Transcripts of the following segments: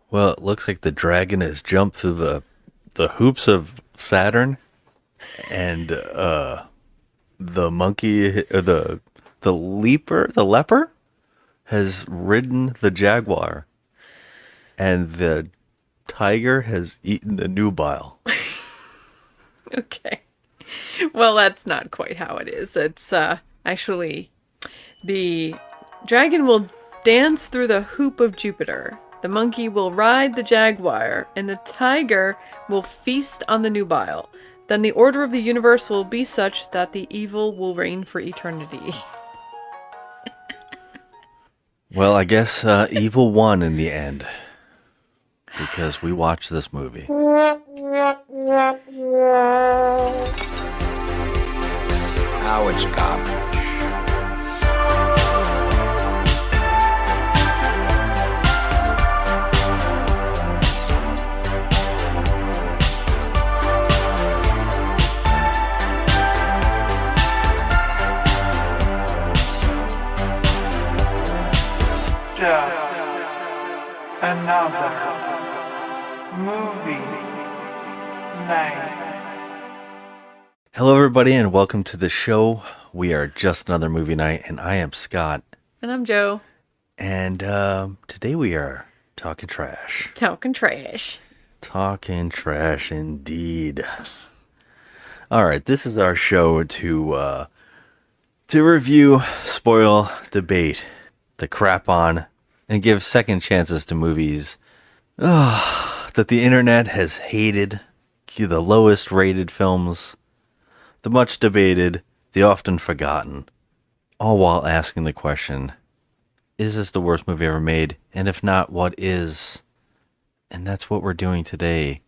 Well, it looks like the dragon has jumped through the hoops of Saturn, and the monkey, the leper, has ridden the jaguar, and the tiger has eaten the nubile. Okay. Well, that's not quite how it is. It's actually the dragon will dance through the hoop of Jupiter. The monkey will ride the jaguar, and the tiger will feast on the nubile. Then the order of the universe will be such that the evil will reign for eternity. Well, I guess evil won in the end because we watched this movie. Now it's garbage. Just another movie night. Hello, everybody, and welcome to the show. We are just another movie night, and I am Scott. And I'm Joe. And today we are talking trash. Talking trash. Talking trash indeed. All right, this is our show to review, spoil, debate, to crap on, and give second chances to movies that the internet has hated, the lowest rated films, the much debated, the often forgotten, all while asking the question, is this the worst movie ever made? And if not, what is? And that's what we're doing today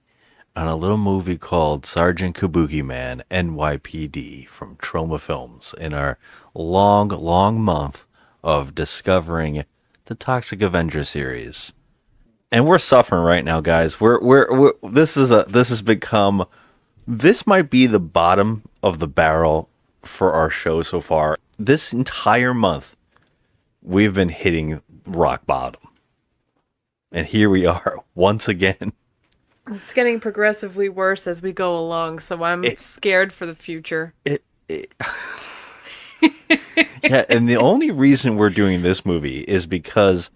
on a little movie called Sgt Kabukiman N.Y.P.D. from Troma Films in our long month of discovering the Toxic Avenger series. And we're suffering right now, guys. This might be the bottom of the barrel for our show so far. This entire month we've been hitting rock bottom. And here we are once again. It's getting progressively worse as we go along, so I'm scared for the future. Yeah, and the only reason we're doing this movie is because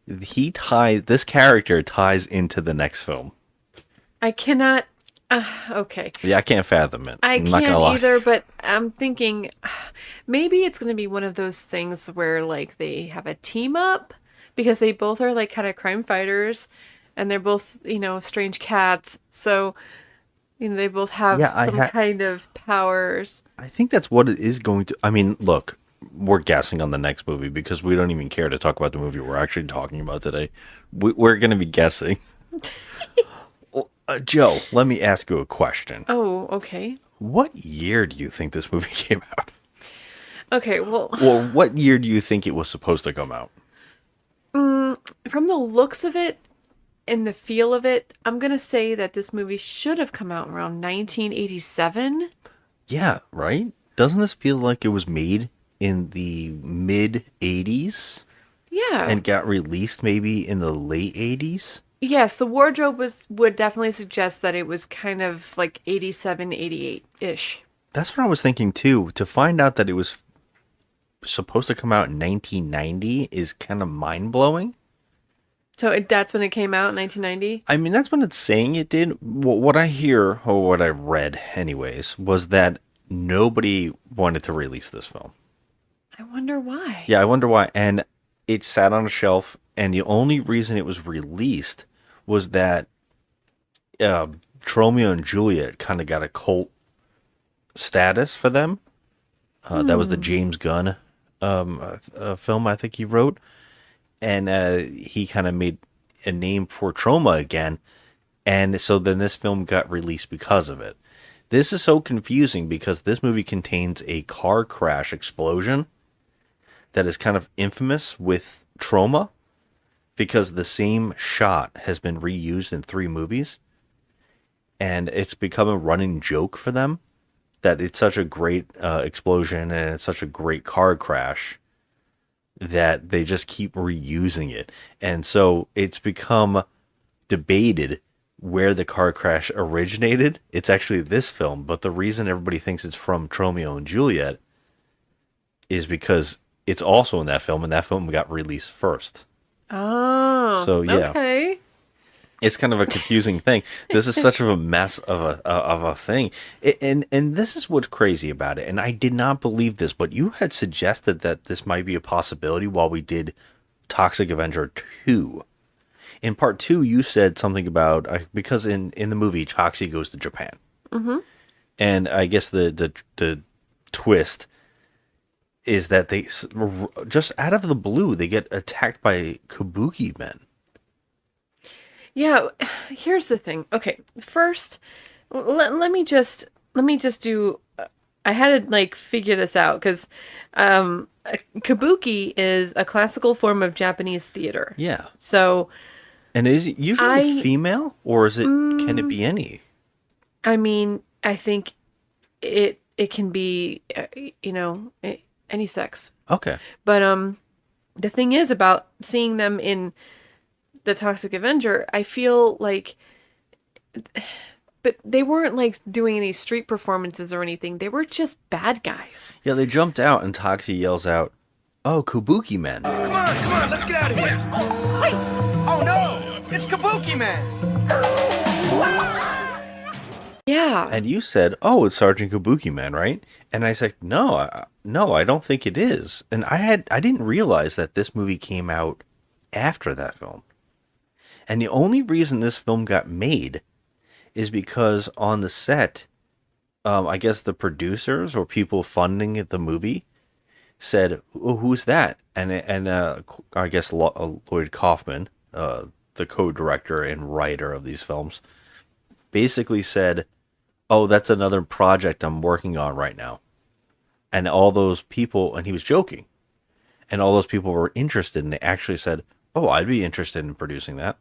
this character ties into the next film. I cannot. Okay. Yeah, I can't fathom it. I I'm not gonna can't lie. either, but I'm thinking maybe it's going to be one of those things where like they have a team up because they both are like kind of crime fighters and they're both, strange cats. So, they both have some kind of powers. I think that's what it is going to. I mean, look, we're guessing on the next movie because we don't even care to talk about the movie we're actually talking about today. We're going to be guessing. Joe, let me ask you a question. Oh, okay. What year do you think this movie came out? Okay, well, what year do you think it was supposed to come out? from the looks of it and the feel of it, I'm going to say that this movie should have come out around 1987. Yeah, right? Doesn't this feel like it was made in the mid 80s? Yeah. And got released maybe in the late 80s? Yes, the wardrobe would definitely suggest that it was kind of like 87, 88-ish. That's what I was thinking too. To find out that it was supposed to come out in 1990 is kind of mind-blowing. So that's when it came out, 1990? I mean, that's when it's saying it did. What I hear, or what I read anyways, was that nobody wanted to release this film. I wonder why. Yeah, I wonder why. And it sat on a shelf, and the only reason it was released was that Romeo and Juliet kind of got a cult status for them. That was the James Gunn film I think he wrote. And he kind of made a name for Troma again. And so then this film got released because of it. This is so confusing because this movie contains a car crash explosion that is kind of infamous with Troma because the same shot has been reused in 3 movies. And it's become a running joke for them that it's such a great explosion and it's such a great car crash that they just keep reusing it. And so it's become debated where the car crash originated. It's actually this film, but the reason everybody thinks it's from Romeo and Juliet is because it's also in that film, and that film got released first. Oh, So, yeah. okay. It's kind of a confusing thing. This is such of a mess of a thing, and this is what's crazy about it. And I did not believe this, but you had suggested that this might be a possibility while we did Toxic Avenger 2. In part 2, you said something about because in the movie Toxie goes to Japan, and I guess the twist is that they just out of the blue they get attacked by kabuki men. Yeah, here's the thing. Okay, first, let me just do. I had to like figure this out because kabuki is a classical form of Japanese theater. Yeah. So, And is it usually female, or is it? Can it be any? I mean, I think it can be, any sex. Okay. But the thing is about seeing them in the Toxic Avenger, I feel like, but they weren't like doing any street performances or anything. They were just bad guys. Yeah, they jumped out, and Toxie yells out, "Oh, Kabuki men!" Come on, let's get out of here. Oh no, it's Kabukiman. Yeah. And you said, "Oh, it's Sergeant Kabukiman, right?" And I said, "No, I don't think it is." And I didn't realize that this movie came out after that film. And the only reason this film got made is because on the set, I guess the producers or people funding the movie said, "Oh, who's that?" And I guess Lloyd Kaufman, the co-director and writer of these films, basically said, "Oh, that's another project I'm working on right now." And all those people, and he was joking, and all those people were interested, and they actually said, "Oh, I'd be interested in producing that."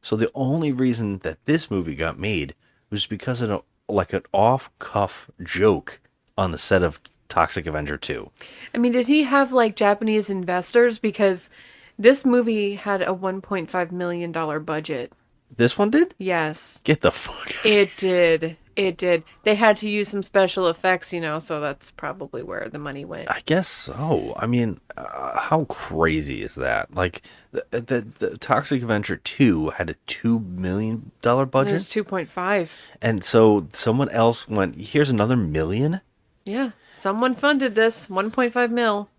So the only reason that this movie got made was because of an off-cuff joke on the set of Toxic Avenger 2. I mean, did he have like Japanese investors? Because this movie had a $1.5 million budget. This one did? Yes. Get the fuck out. It did. It did. They had to use some special effects, so that's probably where the money went. I guess so. I mean, how crazy is that? Like, the Toxic Avenger 2 had a $2 million budget? It was 2.5. And so someone else went, "Here's another $1 million?" Yeah. Someone funded this. 1.5 mil.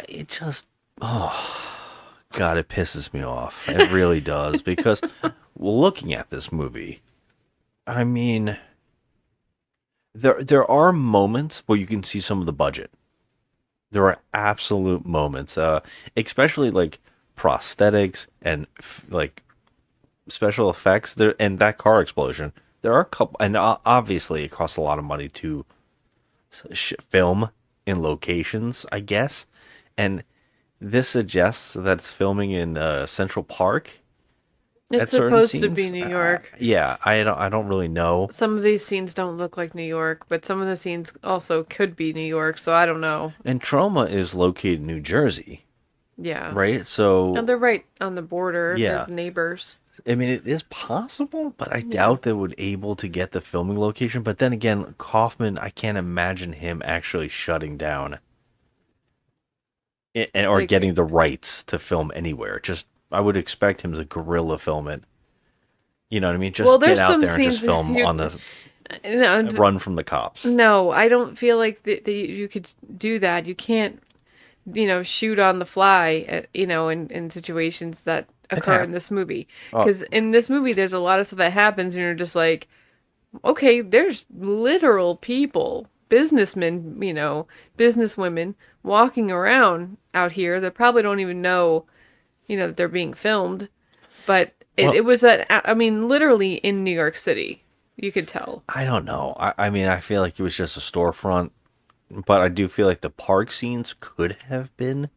It just, God, it pisses me off. It really does. Because looking at this movie, I mean, there are moments where you can see some of the budget. There are absolute moments, especially like prosthetics and like special effects. There and that car explosion. There are a couple, and obviously it costs a lot of money to film in locations, I guess. And this suggests that it's filming in Central Park. It's supposed to be New York. Yeah, I don't really know. Some of these scenes don't look like New York, but some of the scenes also could be New York, so I don't know. And Troma is located in New Jersey. Yeah. Right? So And they're right on the border. Yeah. They're neighbors. I mean, it is possible, but I doubt they would able to get the filming location. But then again, Kaufman, I can't imagine him actually shutting down or getting the rights to film anywhere. Just, I would expect him to guerrilla film it. You know what I mean? Just get out there and just film on the run from the cops. No, I don't feel like that you could do that. You can't, shoot on the fly, in situations that occur in this movie. Because in this movie, there's a lot of stuff that happens, and you're just like, okay, there's literal people, businessmen, businesswomen walking around out here that probably don't even know, that they're being filmed. But it was literally in New York City. You could tell. I don't know. I mean, I feel like it was just a storefront, but I do feel like the park scenes could have been.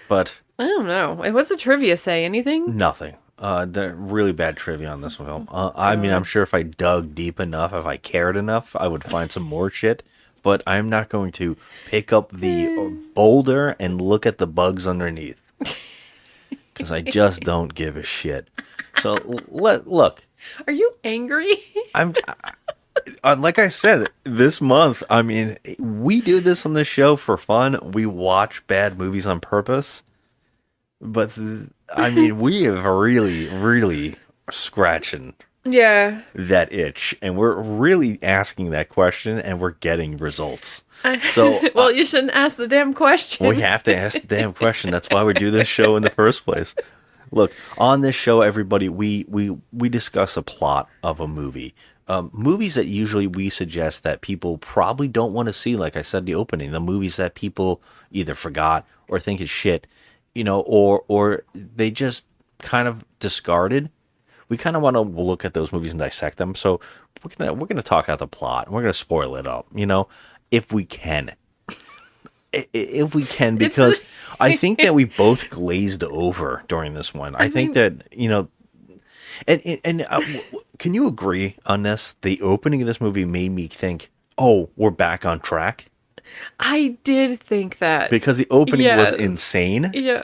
But I don't know. What's the trivia say? Anything? Nothing. Really bad trivia on this film. I mean, I'm sure if I dug deep enough, if I cared enough, I would find some more shit. But I'm not going to pick up the boulder and look at the bugs underneath. because I just don't give a shit. So look, Are you angry? I'm like I said, this month, I mean, we do this on the show for fun. We watch bad movies on purpose. But, I mean, we have really, really scratching Yeah. that itch. And we're really asking that question, and we're getting results. So, Well, you shouldn't ask the damn question. we have to ask the damn question. That's why we do this show in the first place. Look, on this show, everybody, we discuss a plot of a movie. Movies that usually we suggest that people probably don't want to see, like I said in the opening, the movies that people either forgot or think is shit, or they just kind of discarded. We kind of want to look at those movies and dissect them. So we're gonna talk out the plot. We're gonna spoil it up, if we can. If we can, because I think that we both glazed over during this one. I think that, can you agree on this? The opening of this movie made me think, oh, we're back on track. I did think that. Because the opening was insane. Yeah.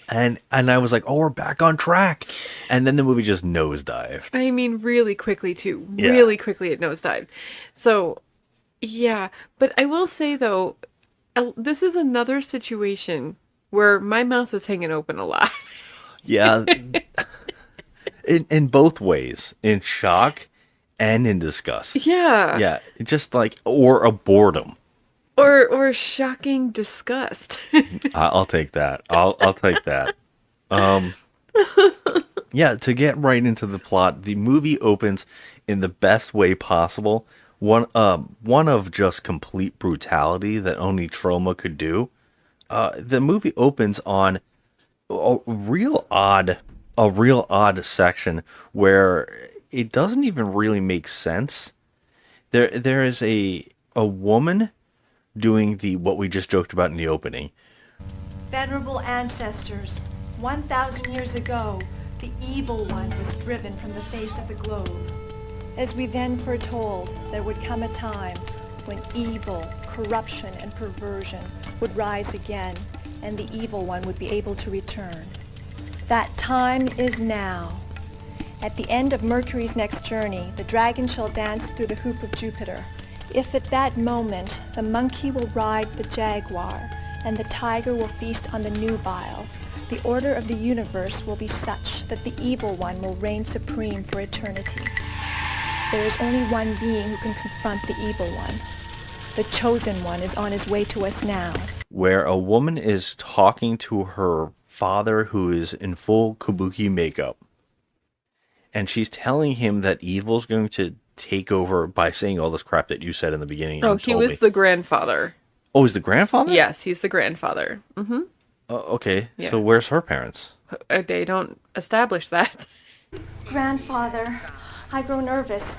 And I was like, oh, we're back on track. And then the movie just nosedived. I mean, really quickly, too. Yeah. Really quickly it nosedived. So, yeah. But I will say, though, this is another situation where my mouth is hanging open a lot. Yeah. In both ways. In shock and in disgust. Yeah. Yeah. Just like, or a boredom. Or shocking disgust. I'll take that. I'll take that. Yeah, to get right into the plot, the movie opens in the best way possible. One of just complete brutality that only Troma could do. The movie opens on a real odd section where it doesn't even really make sense. There is a woman doing what we just joked about in the opening. Venerable ancestors, 1,000 years ago, the evil one was driven from the face of the globe. As we then foretold, there would come a time when evil, corruption, and perversion would rise again, and the evil one would be able to return. That time is now. At the end of Mercury's next journey, the dragon shall dance through the hoop of Jupiter. If at that moment the monkey will ride the jaguar, and the tiger will feast on the nubile, the order of the universe will be such that the evil one will reign supreme for eternity. There is only one being who can confront the evil one. The chosen one is on his way to us now. Where a woman is talking to her father who is in full kabuki makeup. And she's telling him that evil's going to take over by saying all this crap that you said in the beginning. Oh, he was the grandfather. Oh, he's the grandfather? Yes, he's the grandfather. Mm-hmm. Okay, Yeah. So where's her parents? They don't establish that. Grandfather, I grow nervous.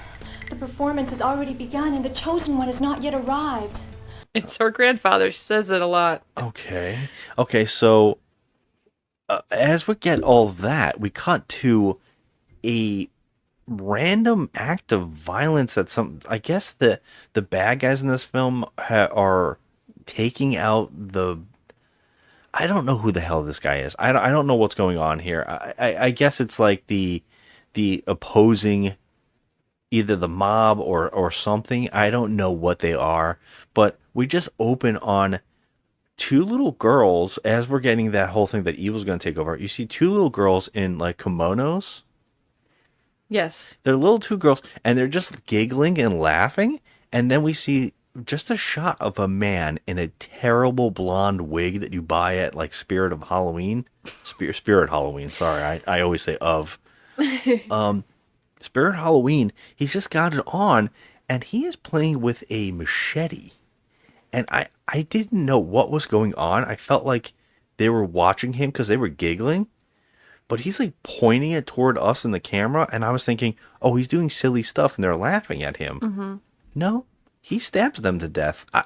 The performance has already begun and the chosen one has not yet arrived. It's her grandfather. She says it a lot. Okay, so as we get all that, we cut to a random act of violence that I guess the bad guys in this film are taking out I don't know who the hell this guy is. I don't know what's going on here. I guess it's like the opposing, either the mob or something. I don't know what they are, but we just open on two little girls as we're getting that whole thing that evil's going to take over. You see two little girls in like kimonos. Yes. They're little two girls, and they're just giggling and laughing. And then we see just a shot of a man in a terrible blonde wig that you buy at like Spirit Halloween. Sorry, I always say of. Spirit Halloween. He's just got it on, and he is playing with a machete. And I didn't know what was going on. I felt like they were watching him because they were giggling. But he's like pointing it toward us in the camera, and I was thinking, oh, he's doing silly stuff, and they're laughing at him. Mm-hmm. No, he stabs them to death. I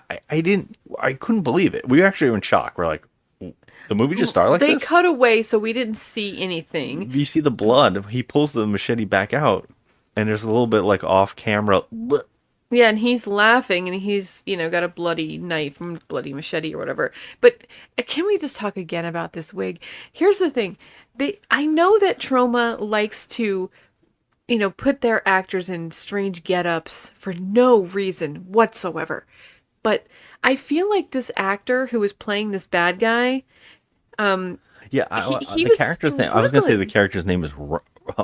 couldn't believe it. We actually were in shock. We're like, the movie just started like this? They cut away, so we didn't see anything. You see the blood. He pulls the machete back out, and there's a little bit like off camera. Yeah, and he's laughing, and he's, got a bloody knife, bloody machete or whatever. But can we just talk again about this wig? Here's the thing. I know that Troma likes to, put their actors in strange get-ups for no reason whatsoever. But I feel like this actor who was playing this bad guy, Yeah, he the was character's name. I was gonna say the struggling. character's name is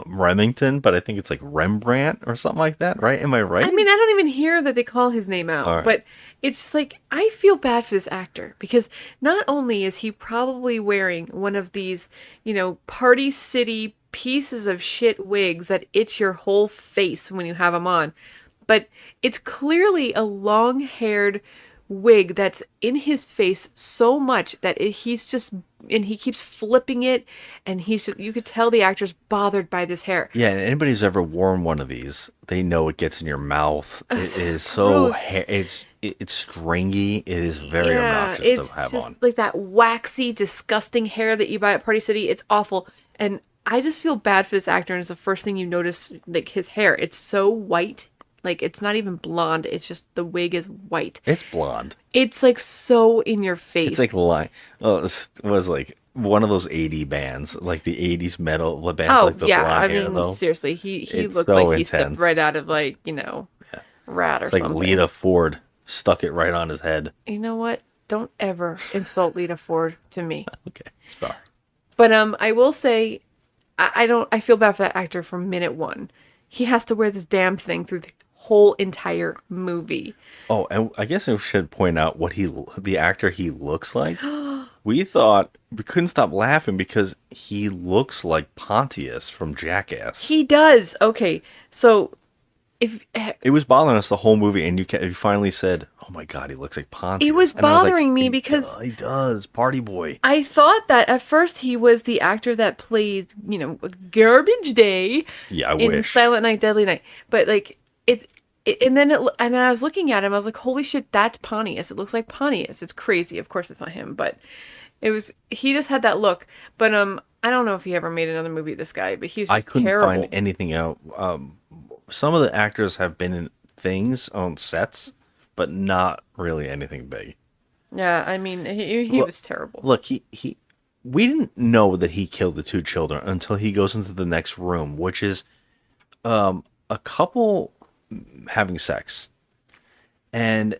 Remington, but I think it's like Rembrandt or something like that, right? Am I right? I mean, I don't even hear that they call his name out, All right. but it's just like I feel bad for this actor because not only is he probably wearing one of these, Party City pieces of shit wigs that itch your whole face when you have them on, but it's clearly a long-haired wig that's in his face so much that he's just and he keeps flipping it, and you could tell the actor's bothered by this hair. Yeah, and anybody who's ever worn one of these, they know it gets in your mouth. It is so gross. it's stringy. It is very Yeah, obnoxious it's to have just on. like that waxy, disgusting hair that you buy at Party City. It's awful, and I just feel bad for this actor. And it's the first thing you notice, like his hair. It's so white, like it's not even blonde. It's just the wig is white. It's blonde. It's like so in your face. It's like it was like one of those 80 bands, like the 80s metal bands, oh like the yeah, blonde I hair mean though. seriously, he It's looked so like he stepped intense. right out of like Rat or It's like something. Lita Ford stuck it right on his head. You know what? Don't ever insult Lita Ford to me. Okay, sorry. But I will say, I feel bad for that actor from minute one. He has to wear this damn thing through the whole entire movie. Oh, and I guess I should point out what the actor he looks like. We thought we couldn't stop laughing because he looks like Pontius from Jackass. He does. Okay, so if It was bothering us the whole movie, and you finally said, "Oh my God, he looks like Pontius." It was And I like, bothering me because he does, Party Boy. I thought that at first he was the actor that plays, Garbage Day Yeah, I in wish. Silent Night, Deadly Night. But like and then I was looking at him, I was like, holy shit, that's Pontius. It looks like Pontius. It's crazy. Of course, it's not him, but he just had that look. But I don't know if he ever made another movie. This guy, but he's just I couldn't terrible. find anything out. Some of the actors have been in things on sets, but not really anything big. Yeah, I mean, he was terrible. Look, we didn't know that he killed the two children until he goes into the next room, which is a couple having sex. And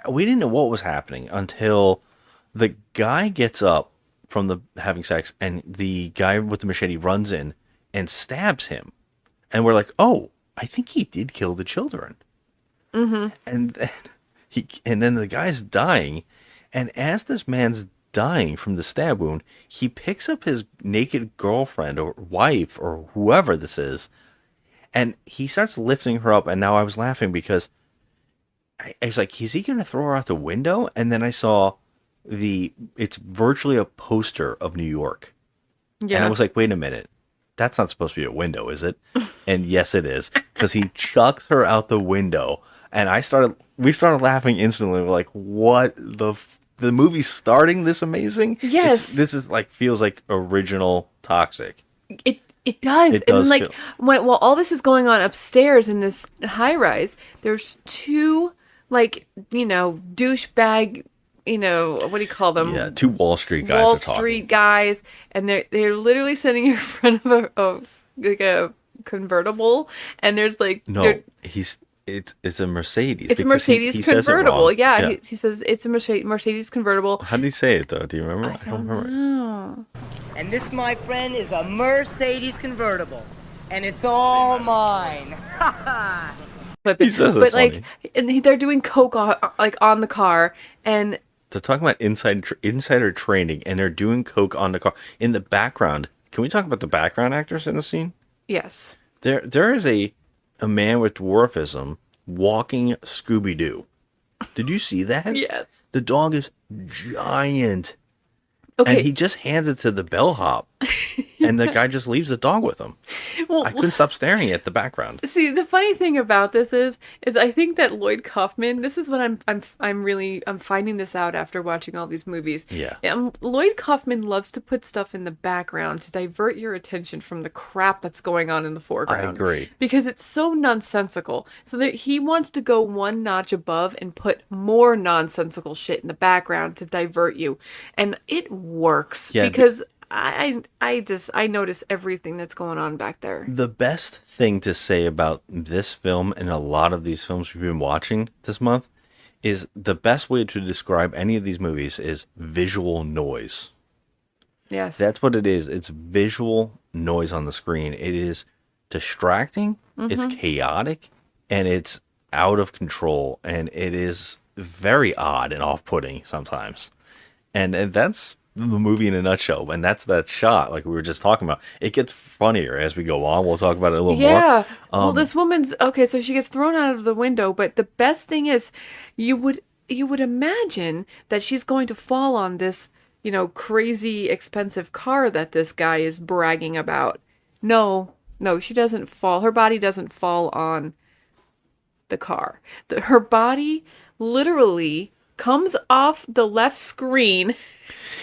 we didn't know what was happening until the guy gets up from the having sex and the guy with the machete runs in and stabs him. And we're like, oh, I think he did kill the children. Mm-hmm. And then the guy's dying. And as this man's dying from the stab wound, he picks up his naked girlfriend or wife or whoever this is, and he starts lifting her up. And now I was laughing because I was like, is he going to throw her out the window? And then I saw it's virtually a poster of New York. Yeah, And I was like, wait a minute. That's not supposed to be a window, is it? And yes, it is. Because he chucks her out the window. And we started laughing instantly. We're like, what the movie's starting this amazing? Yes. This is like, feels like original Toxic. It does. It does And like while all this is going on upstairs in this high rise, there's two douchebag, what do you call them? Yeah, two Wall Street guys Wall are talking. Street guys, and they're literally sitting in front of a convertible, and there's like No, it's a Mercedes. it's a because Mercedes he says it convertible. wrong. Yeah, he says it's a Mercedes convertible. How did he say it though? Do you remember? I don't remember. And this, my friend, is a Mercedes convertible. And it's all mine. He says it's but like, funny. and they're doing coke on the car, and They're talking about insider training, and they're doing coke on the car in the background. Can we talk about the background actors in the scene? yes, There is a man with dwarfism walking Scooby Doo. Did you see that? yes. The dog is giant, Okay, and he just hands it to the bellhop. And the guy just leaves the dog with him. Well, I couldn't stop staring at the background. see, the funny thing about this is I think that Lloyd Kaufman. This is what I'm finding this out after watching all these movies. Yeah. Lloyd Kaufman loves to put stuff in the background to divert your attention from the crap that's going on in the foreground. I agree. Because it's so nonsensical. So that he wants to go one notch above and put more nonsensical shit in the background to divert you, and it works. Yeah, because I notice everything that's going on back there. The best thing to say about this film and a lot of these films we've been watching this month is the best way to describe any of these movies is visual noise. Yes. That's what it is. It's visual noise on the screen. It is distracting, it's chaotic, and it's out of control, and it is very odd and off-putting sometimes. And that's the movie in a nutshell, and that's that shot like we were just talking about. It gets funnier as we go on. We'll talk about it a little more. Yeah. Well, this woman's okay, so she gets thrown out of the window, but the best thing is you would imagine that she's going to fall on this, crazy expensive car that this guy is bragging about. No, she doesn't fall. Her body doesn't fall on the car. Her body literally comes off the left screen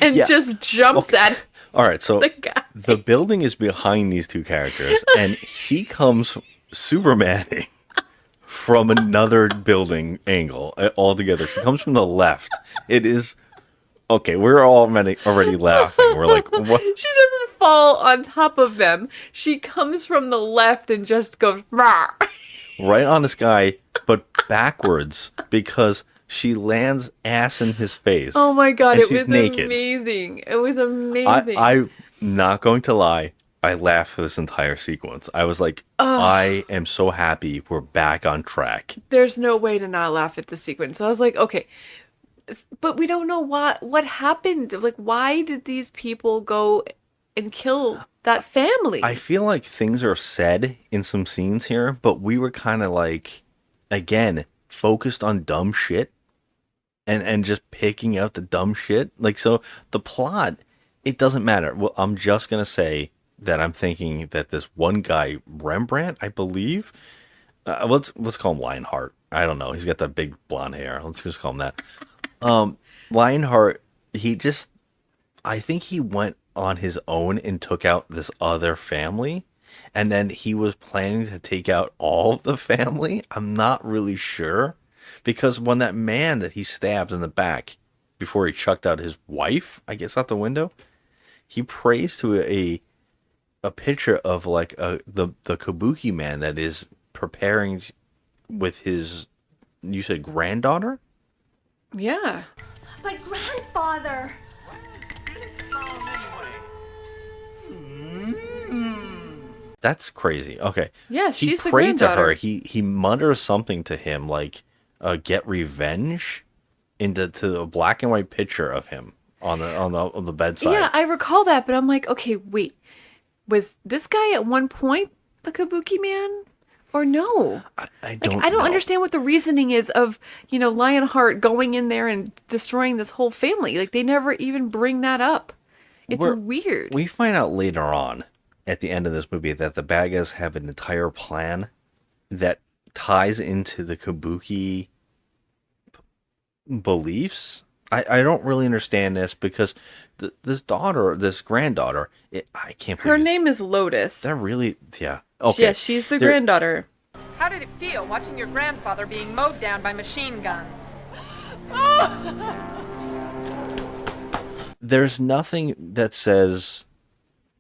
and just jumps at All right, so the guy. The building is behind these two characters, and she comes Supermaning from another building angle altogether. She comes from the left. It is okay. We're already laughing. We're like, what? She doesn't fall on top of them. She comes from the left and just goes rah. Right on this guy, but backwards because she lands ass in his face. Oh my god, and it was naked. amazing. It was amazing. I'm not going to lie. I laughed for this entire sequence. I was like, I am so happy we're back on track. There's no way to not laugh at the sequence. I was like, okay, but we don't know what happened. Like, why did these people go and kill that family? I feel like things are said in some scenes here, but we were kind of like, again, focused on dumb shit and just picking out the dumb shit. Like, so the plot, it doesn't matter. Well, I'm just going to say that I'm thinking that this one guy, Rembrandt, I believe, let's call him Lionheart. I don't know. He's got that big blonde hair. Let's just call him that. Lionheart, I think he went on his own and took out this other family, and then he was planning to take out all of the family. I'm not really sure, because when that man that he stabbed in the back before he chucked out his wife, I guess out the window, he prays to a picture of like the Kabuki man that is preparing with his, you said granddaughter? Yeah. My grandfather! That's crazy. Okay. Yes, he she's the prayed to granddaughter. her. He mutters something to him like, "Get revenge," to a black and white picture of him on the bedside. Yeah, I recall that, but I'm like, okay, wait. Was this guy at one point the Kabuki man? Or no? I don't I don't know. understand what the reasoning is of, Lionheart going in there and destroying this whole family. Like, they never even bring that up. It's weird. We find out later on at the end of this movie that the bad guys have an entire plan that ties into the Kabuki beliefs. I don't really understand this because this granddaughter, I can't believe Her name is Lotus. They're really, yeah. Okay. Yes, she's the granddaughter. How did it feel watching your grandfather being mowed down by machine guns? There's nothing that says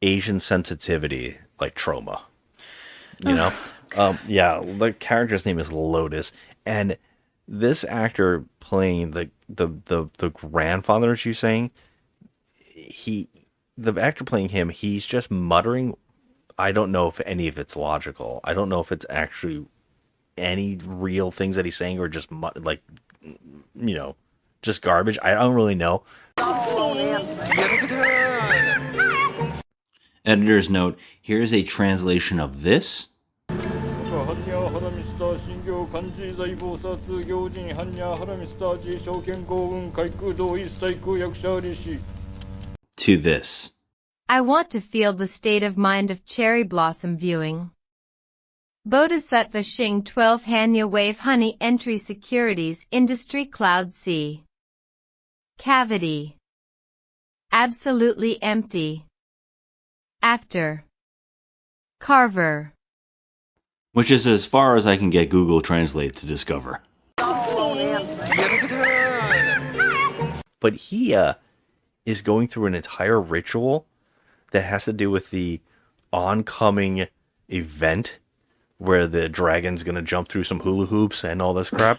Asian sensitivity like Troma. You know? Yeah, the character's name is Lotus, and this actor playing the grandfather, as you're saying, the actor playing him, he's just muttering. I don't know if any of it's logical. I don't know if it's actually any real things that he's saying or just just garbage. I don't really know. Editor's note, here's a translation of this. To this. I want to feel the state of mind of cherry blossom viewing. Bodhisattva Shing 12 Hanya Wave Honey Entry Securities Industry Cloud C. Cavity. Absolutely empty. Actor. Carver. Which is as far as I can get Google Translate to discover. But he is going through an entire ritual that has to do with the oncoming event where the dragon's going to jump through some hula hoops and all this crap.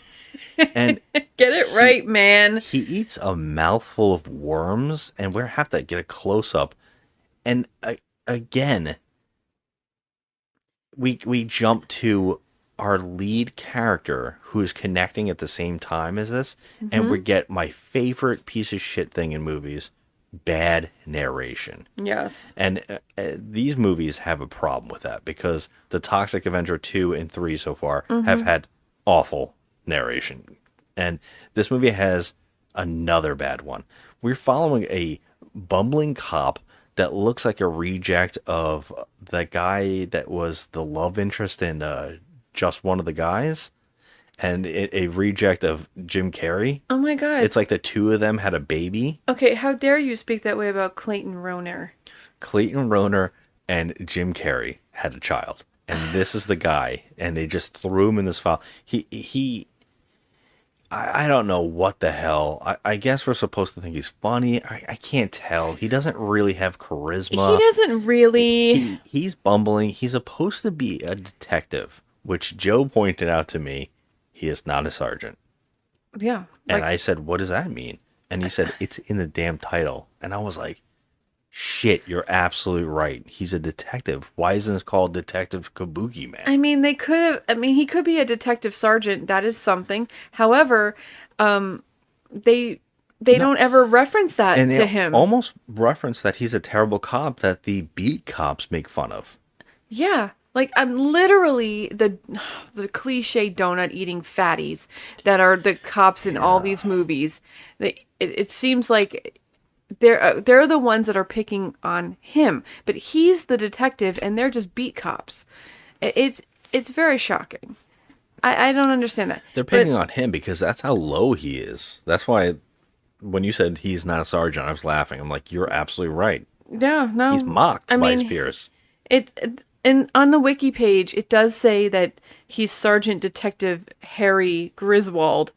And Get it right, man. he eats a mouthful of worms, and we have to get a close-up. And again, we jump to our lead character who is connecting at the same time as this, and we get my favorite piece of shit thing in movies, bad narration. Yes. And these movies have a problem with that because the Toxic Avenger 2 and 3 so far have had awful narration. And this movie has another bad one. We're following a bumbling cop that looks like a reject of the guy that was the love interest in Just One of the Guys, and a reject of Jim Carrey. Oh my god. It's like the two of them had a baby. Okay, how dare you speak that way about Clayton Rohner? Clayton Rohner and Jim Carrey had a child, and this is the guy, and they just threw him in this file. I don't know what the hell. I guess we're supposed to think he's funny. I can't tell. He doesn't really have charisma. He doesn't really. He's bumbling. He's supposed to be a detective, which Joe pointed out to me. He is not a sergeant. Yeah. And I said, what does that mean? And he said, it's in the damn title. And I was like, shit, you're absolutely right. He's a detective. Why isn't this called Detective Kabukiman? I mean, they could have. I mean, he could be a detective sergeant. That is something. However, they don't ever reference that and to they him. Almost reference that he's a terrible cop that the beat cops make fun of. Yeah. Like, I'm literally the cliche donut eating fatties that are the cops in all these movies. It seems like they're the ones that are picking on him, but he's the detective and they're just beat cops. It's very shocking. I don't understand that. They're picking on him because that's how low he is. That's why when you said he's not a sergeant, I was laughing. I'm like, you're absolutely right. Yeah, no. He's mocked by his peers. And on the wiki page, it does say that he's Sergeant Detective Harry Griswold,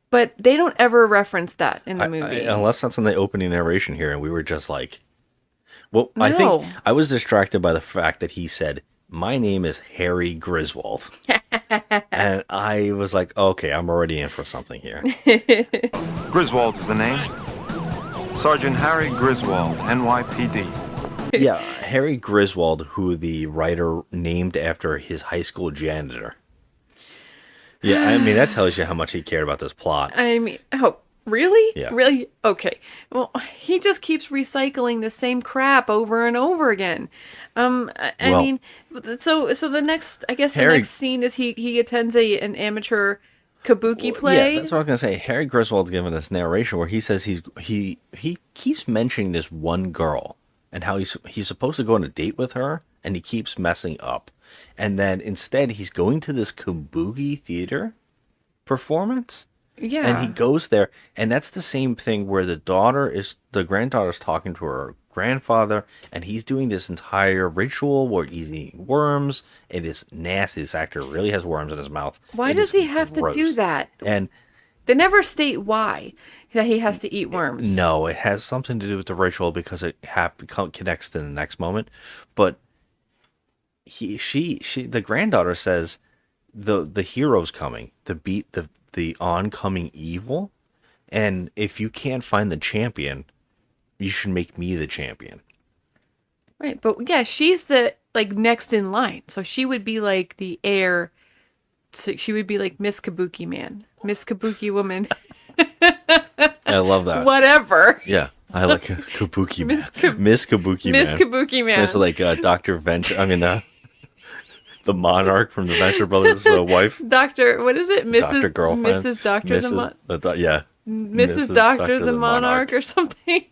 but they don't ever reference that in the movie. Unless that's in the opening narration here, and we were just like, well, No. I think I was distracted by the fact that he said, my name is Harry Griswold. And I was like, okay, I'm already in for something here. Griswold is the name. Sergeant Harry Griswold, N.Y.P.D. Yeah, Harry Griswold, who the writer named after his high school janitor. Yeah, I mean, that tells you how much he cared about this plot. I mean, oh, really? Yeah. Really? Okay. Well, he just keeps recycling the same crap over and over again. I mean, so the next, I guess the next scene is he attends an amateur kabuki play. Yeah, that's what I was gonna say. Harry Griswold's given this narration where he says he keeps mentioning this one girl and how he's supposed to go on a date with her, and he keeps messing up. And then instead he's going to this kabuki theater performance. Yeah. And he goes there, and that's the same thing where the granddaughter's talking to her grandfather, and he's doing this entire ritual where he's eating worms. It is nasty. This actor really has worms in his mouth. Why does he have to do that? And they never state why that he has to eat worms. No, it has something to do with the ritual because it connects to the next moment. But the granddaughter says the hero's coming to beat the oncoming evil, and if you can't find the champion, you should make me the champion. Right, but yeah, she's the next in line, so she would be like the heir. So she would be like Miss Kabuki Man, Miss Kabuki Woman. I love that. Whatever. Yeah, I like Kabuki Man. Miss Kabuki Man. Miss Kabuki Man. It's like Dr. Venture. I mean, the monarch from the Venture Brothers' wife. Doctor, what is it? Dr. Girlfriend. Mrs. Doctor yeah. Mrs. Doctor the Monarch or something.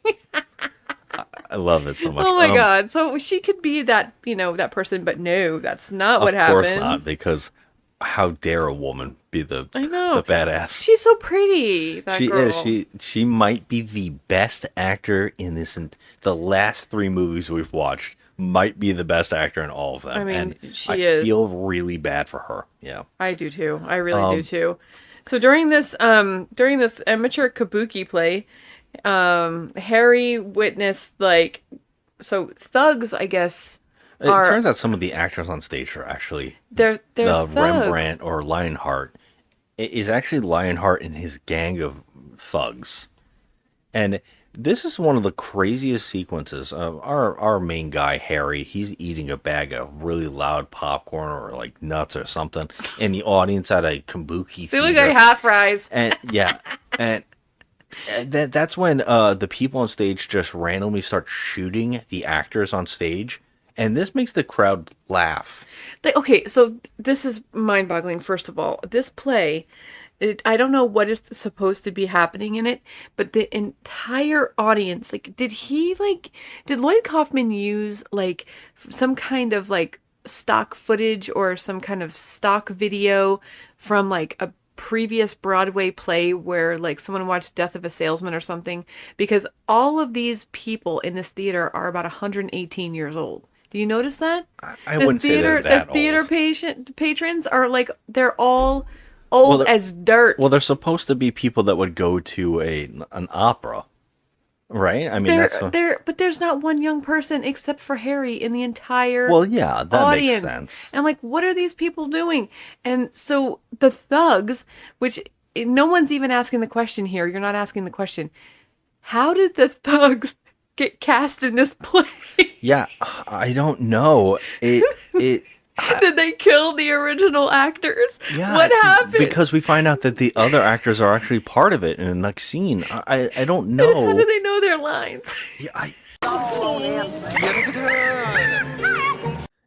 I love it so much. Oh my god. So she could be that, that person, but no, that's not what happens. Of course not, because how dare a woman be the badass? She's so pretty, that she girl. is. She might be the best actor in this. The last 3 movies we've watched might be the best actor in all of them. I mean, and she I is. feel really bad for her. Yeah. I do too. I really do too. So during this amateur kabuki play, Harry witnessed thugs, I guess. It turns out some of the actors on stage are actually they're the thugs. Rembrandt or Lionheart is actually Lionheart and his gang of thugs, and this is one of the craziest sequences. Our main guy Harry, he's eating a bag of really loud popcorn or like nuts or something in the audience at a kabuki They theater. look like hot fries. And that's when the people on stage just randomly start shooting the actors on stage. And this makes the crowd laugh. Okay, so this is mind-boggling, first of all. This play, I don't know what is supposed to be happening in it, but the entire audience, did Lloyd Kaufman use, some kind of, stock footage or some kind of stock video from, a previous Broadway play where someone watched Death of a Salesman or something? Because all of these people in this theater are about 118 years old. Do you notice that? I wouldn't say they're that The theater old. patrons are they're all old as dirt. Well, they're supposed to be people that would go to an opera, right? I mean, but there's not one young person except for Harry in the entire that audience. makes sense. I'm like, what are these people doing? And so the thugs, which no one's even asking the question here. You're not asking the question. How did the thugs get cast in this play? Yeah, I don't know. Did they kill the original actors? Yeah, what happened? Because we find out that the other actors are actually part of it in the next scene. I don't know. How do they know their lines? Yeah,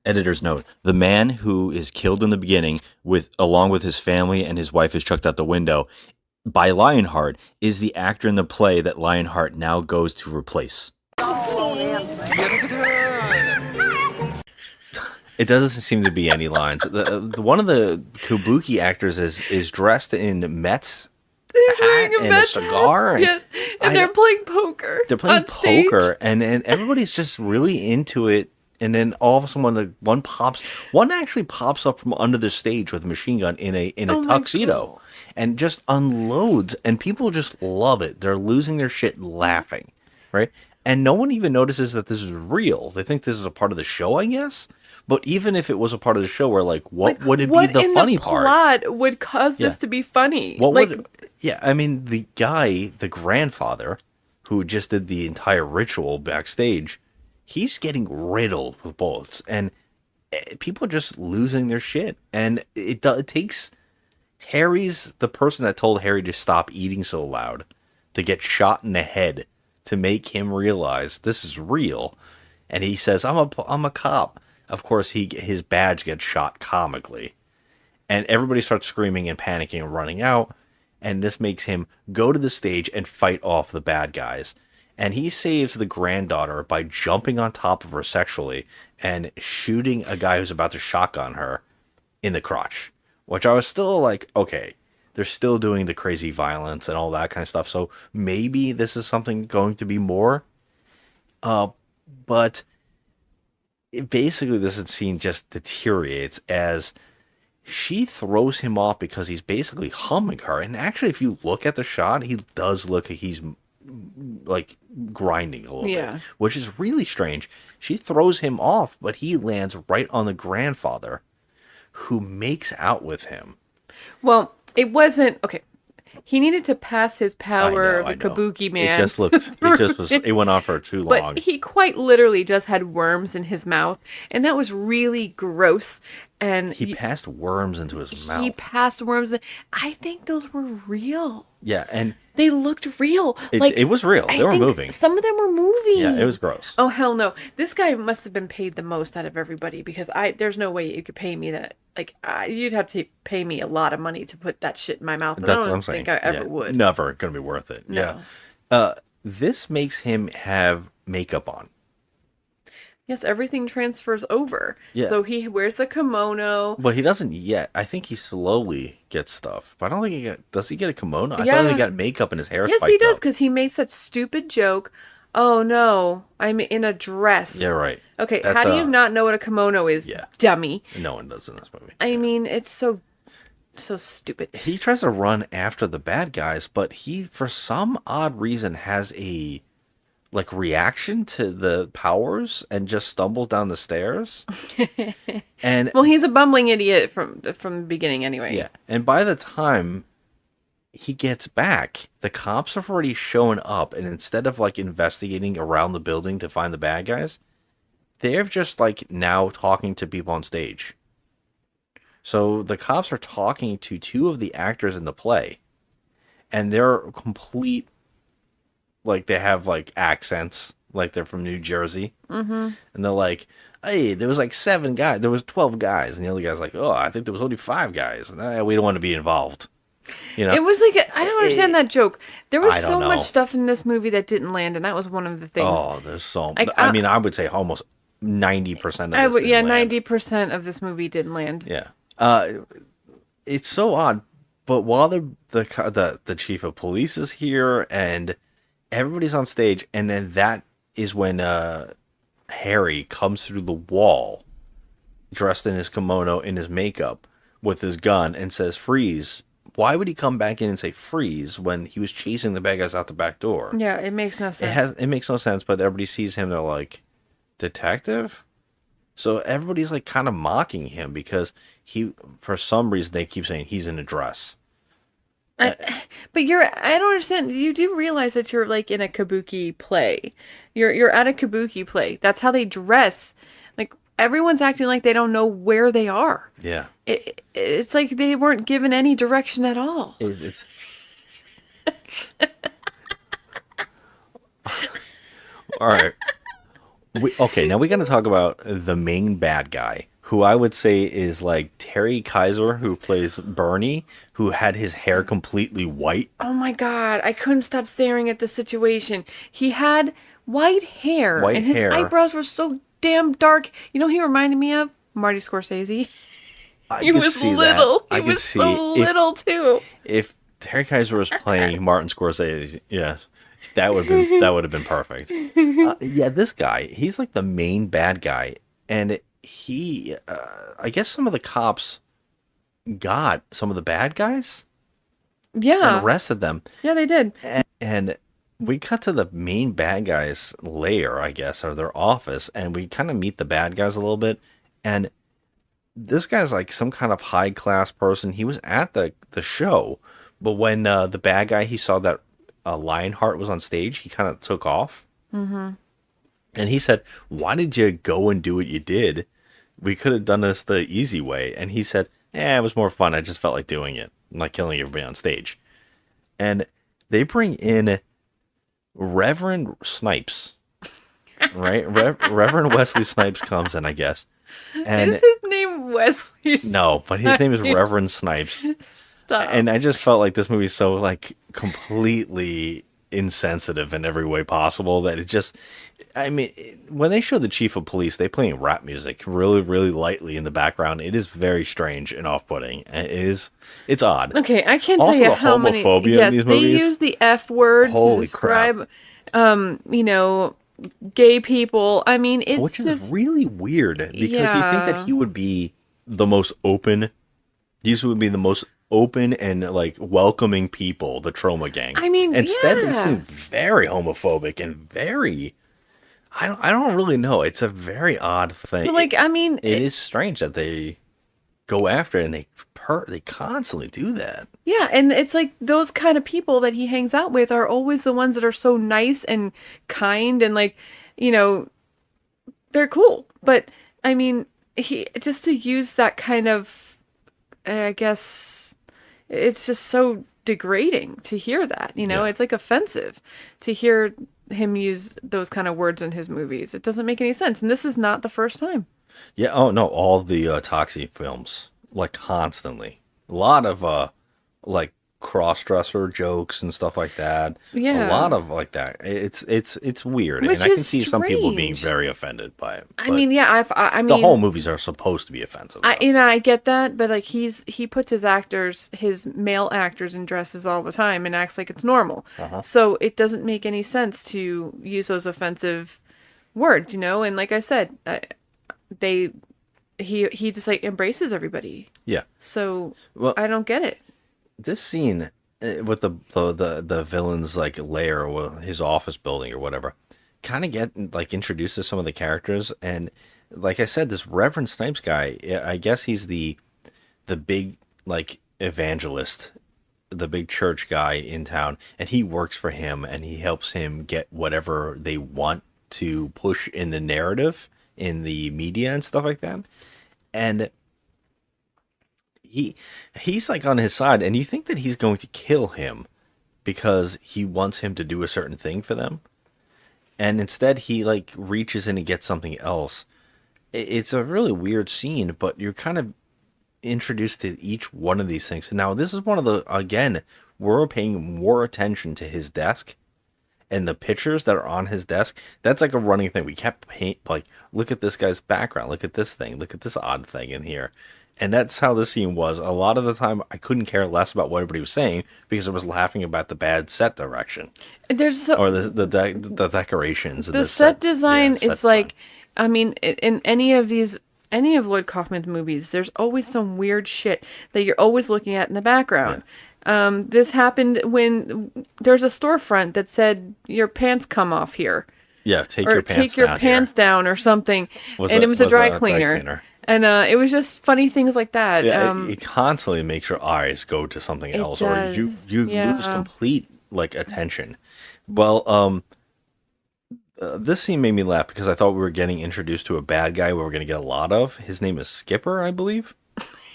Editor's note: the man who is killed in the beginning, along with his family and his wife, is chucked out the window by Lionheart, is the actor in the play that Lionheart now goes to replace. It doesn't seem to be any lines. One of the kabuki actors is dressed in Mets hat and a cigar. Yes, and they're playing poker. They're playing on stage. poker, and everybody's just really into it. And then all of a sudden, one actually pops up from under the stage with a machine gun in a tuxedo, and just unloads, and people just love it. They're losing their shit laughing, right? And no one even notices that this is real. They think this is a part of the show, I guess. But even if it was a part of the show, what would it be the funny part? What in the plot would cause this to be funny? I mean, the guy, the grandfather, who just did the entire ritual backstage, he's getting riddled with bullets, and people are just losing their shit. And it takes the person that told Harry to stop eating so loud, to get shot in the head to make him realize this is real. And he says, I'm a cop. Of course, his badge gets shot comically. And everybody starts screaming and panicking and running out. And this makes him go to the stage and fight off the bad guys. And he saves the granddaughter by jumping on top of her sexually and shooting a guy who's about to shotgun her in the crotch. Which I was still like, okay, they're still doing the crazy violence and all that kind of stuff. So maybe this is something going to be more. But basically this scene just deteriorates as she throws him off because he's basically humming her. And actually, if you look at the shot, he does look like he's like grinding a little bit, which is really strange. She throws him off, but he lands right on the grandfather, who makes out with him. Well, it wasn't okay. He needed to pass his power of a kabuki man. It went on for too long. But he quite literally just had worms in his mouth, and that was really gross. And he passed worms into his mouth. He passed worms. I think those were real. Yeah, and they looked real. It was real. They were moving. Some of them were moving. Yeah, it was gross. Oh, hell no. This guy must have been paid the most out of everybody, because there's no way you could pay me that. You'd have to pay me a lot of money to put that shit in my mouth. That's what I'm saying. I don't think I ever would. Never going to be worth it. No. Yeah. This makes him have makeup on. Yes, everything transfers over. Yeah. So he wears the kimono. Well, he doesn't yet. I think he slowly gets stuff. But I don't think does he get a kimono? I Yeah. thought he got makeup and his hair Yes, spiked he does, up. because he makes that stupid joke. Oh no, I'm in a dress. Yeah, right. Okay, That's, how do you not know what a kimono is, yeah. dummy? No one does in this movie. I mean, it's so stupid. He tries to run after the bad guys, but he, for some odd reason, has a reaction to the powers and just stumbles down the stairs. And Well, he's a bumbling idiot from the beginning anyway. yeah, and by the time he gets back, the cops have already shown up, and instead of investigating around the building to find the bad guys, they're just now talking to people on stage. So the cops are talking to two of the actors in the play, and they're complete, they have accents, they're from New Jersey. Mm-hmm. And they're like, hey, there was 7 guys, there was 12 guys, and the other guy's like, oh, I think there was only 5 guys, and we don't want to be involved. It was I don't understand that joke. There was so know. much stuff in this movie that didn't land, and that was one of the things. Oh, there's so. I mean, I would say almost 90% of this. Yeah, didn't land. 90% of this movie didn't land. Yeah. It's so odd, but while the chief of police is here and everybody's on stage, and then that is when Harry comes through the wall, dressed in his kimono, in his makeup, with his gun, and says freeze. Why would he come back in and say freeze when he was chasing the bad guys out the back door? Yeah, it makes no sense. It makes no sense, but everybody sees him, they're like, detective? So everybody's kind of mocking him because for some reason, they keep saying he's in a dress. But I don't understand. You do realize that you're in a kabuki play. You're at a kabuki play. That's how they dress. Everyone's acting like they don't know where they are. Yeah. It's like they weren't given any direction at all. It's all right. Now we got to talk about the main bad guy, who I would say is Terry Kaiser, who plays Bernie, who had his hair completely white. Oh my God. I couldn't stop staring at the situation. He had white hair. And his eyebrows were so damn dark. You know, he reminded me of Marty Scorsese. He was little. He was so little too. If Terry Kaiser was playing Martin Scorsese, yes, that would have been perfect. Yeah, this guy, he's the main bad guy, and he, I guess some of the cops got some of the bad guys. Yeah, and arrested them. Yeah, they did. And we cut to the main bad guy's lair, I guess, or their office, and we kind of meet the bad guys a little bit. And this guy's some kind of high class person. He was at the show, but when the bad guy, he saw that Lionheart was on stage, he kind of took off. Mm-hmm. And he said, "Why did you go and do what you did? We could have done this the easy way." And he said, "It was more fun. I just felt like doing it, like killing everybody on stage." And they bring in Reverend Snipes, right? Reverend Wesley Snipes comes in, I guess. And is his name Wesley Snipes? No, but his name is Reverend Snipes. Stop. And I just felt like this movie's so completely insensitive in every way possible that it just, I mean, when they show the chief of police, they playing rap music really, really lightly in the background. It is very strange and off-putting. It's odd. Okay, I can't also, tell you the how many. homophobia Yes, in these they movies. use the F word Holy to describe, gay people. I mean, it's which is just really weird because you think that he would be the most open. These would be the most open and welcoming people, the Troma gang. I mean, instead yeah. they seem very homophobic and very. I don't really know. It's a very odd thing. But I mean, it is strange that they go after it and they constantly do that. Yeah, and it's those kind of people that he hangs out with are always the ones that are so nice and kind and they're cool. But I mean, he just to use that kind of, I guess, it's just so degrading to hear that. Yeah. It's offensive to hear him use those kind of words in his movies. It doesn't make any sense, and this is not the first time. Yeah. Oh no, all the Toxie films, constantly. A lot of cross-dresser jokes and stuff like that. Yeah. A lot of like that. It's weird, Which and I can is see some people being strange. very offended by it. I but mean, yeah, I the mean, whole movies are supposed to be offensive. though. I get that, but like he puts his male actors in dresses all the time and acts like it's normal. So it doesn't make any sense to use those offensive words, And like I said, he just like embraces everybody. Yeah. So Well, I don't get it. this scene with the villain's like lair or his office building or whatever kind of get like introduces some of the characters, and like I said, this Reverend Snipes guy, I guess he's the big like evangelist, the big church guy in town, and he works for him and he helps him get whatever they want to push in the narrative in the media and stuff like that. And he's like on his side, and you think that he's going to kill him because he wants him to do a certain thing for them, and instead he like reaches in and gets something else. It's a really weird scene, but you're kind of introduced to each one of these things. Now this is one of the, again, we're paying more attention to his desk and the pictures that are on his desk. That's like a running thing. We kept like, look at this guy's background, look at this thing, look at this odd thing in here. And that's how this scene was. A lot of the time, I couldn't care less about what everybody was saying because I was laughing about the bad set direction. Or the decorations. The set design is like, I mean, in any of Lloyd Kaufman's movies, there's always some weird shit that you're always looking at in the background. Yeah. This happened when there's a storefront that said, "Your pants come off here." Yeah, take your pants down or something. It was a dry cleaner. And it was just funny things like that. Yeah, it constantly makes your eyes go to something else, or you lose complete like attention. Well, this scene made me laugh because I thought we were getting introduced to a bad guy we were going to get a lot of. His name is Skipper, I believe.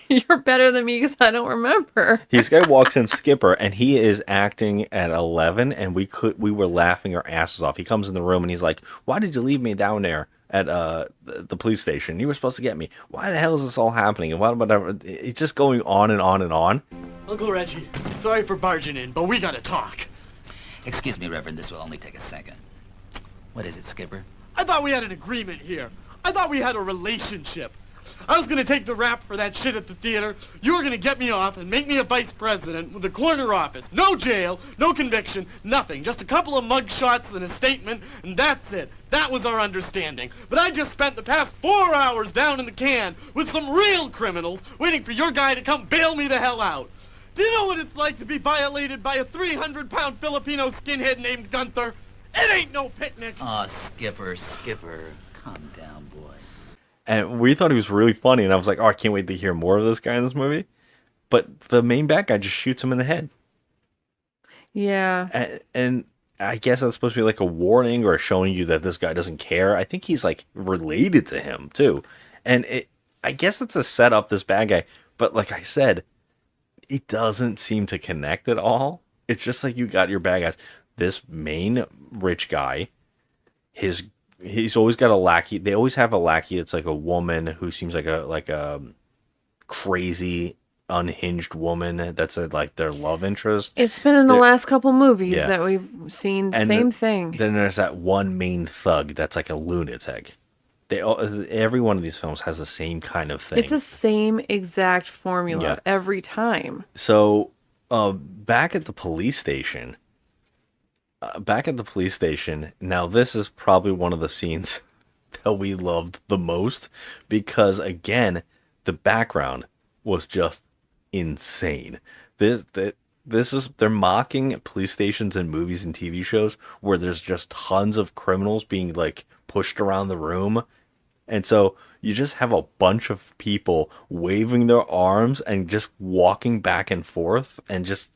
You're better than me because I don't remember. This guy walks in, Skipper, and he is acting at 11, and we were laughing our asses off. He comes in the room and he's like, "Why did you leave me down there at the police station? You were supposed to get me. Why the hell is this all happening?" And whatever. It's just going on and on and on. Uncle Reggie, sorry for barging in, but we gotta talk. Excuse me, Reverend, this will only take a second. What is it, Skipper? I thought we had an agreement here. I thought we had a relationship. I was gonna take the rap for that shit at the theater. You were gonna get me off and make me a vice president with a corner office. No jail, no conviction, nothing. Just a couple of mug shots and a statement, and that's it. That was our understanding. But I just spent the past 4 hours down in the can with some real criminals waiting for your guy to come bail me the hell out. Do you know what it's like to be violated by a 300-pound Filipino skinhead named Gunther? It ain't no picnic. Aw, Skipper, calm down, boy. And we thought he was really funny, and I was like, "Oh, I can't wait to hear more of this guy in this movie." But the main bad guy just shoots him in the head. Yeah. And I guess that's supposed to be like a warning or showing you that this guy doesn't care. I think he's like related to him too. And I guess that's a setup, this bad guy. But like I said, it doesn't seem to connect at all. It's just like you got your bad guys. This main rich guy, he's always got a lackey. They always have a lackey that's like a woman who seems like a crazy, unhinged woman that's like their love interest. It's been in the last couple movies that we've seen the same thing. Then there's that one main thug that's like a lunatic. Every one of these films has the same kind of thing. It's the same exact formula every time. So back at the police station. Now this is probably one of the scenes that we loved the most because, again, the background was just insane. They're mocking police stations in movies and TV shows where there's just tons of criminals being like pushed around the room. And so you just have a bunch of people waving their arms and just walking back and forth and just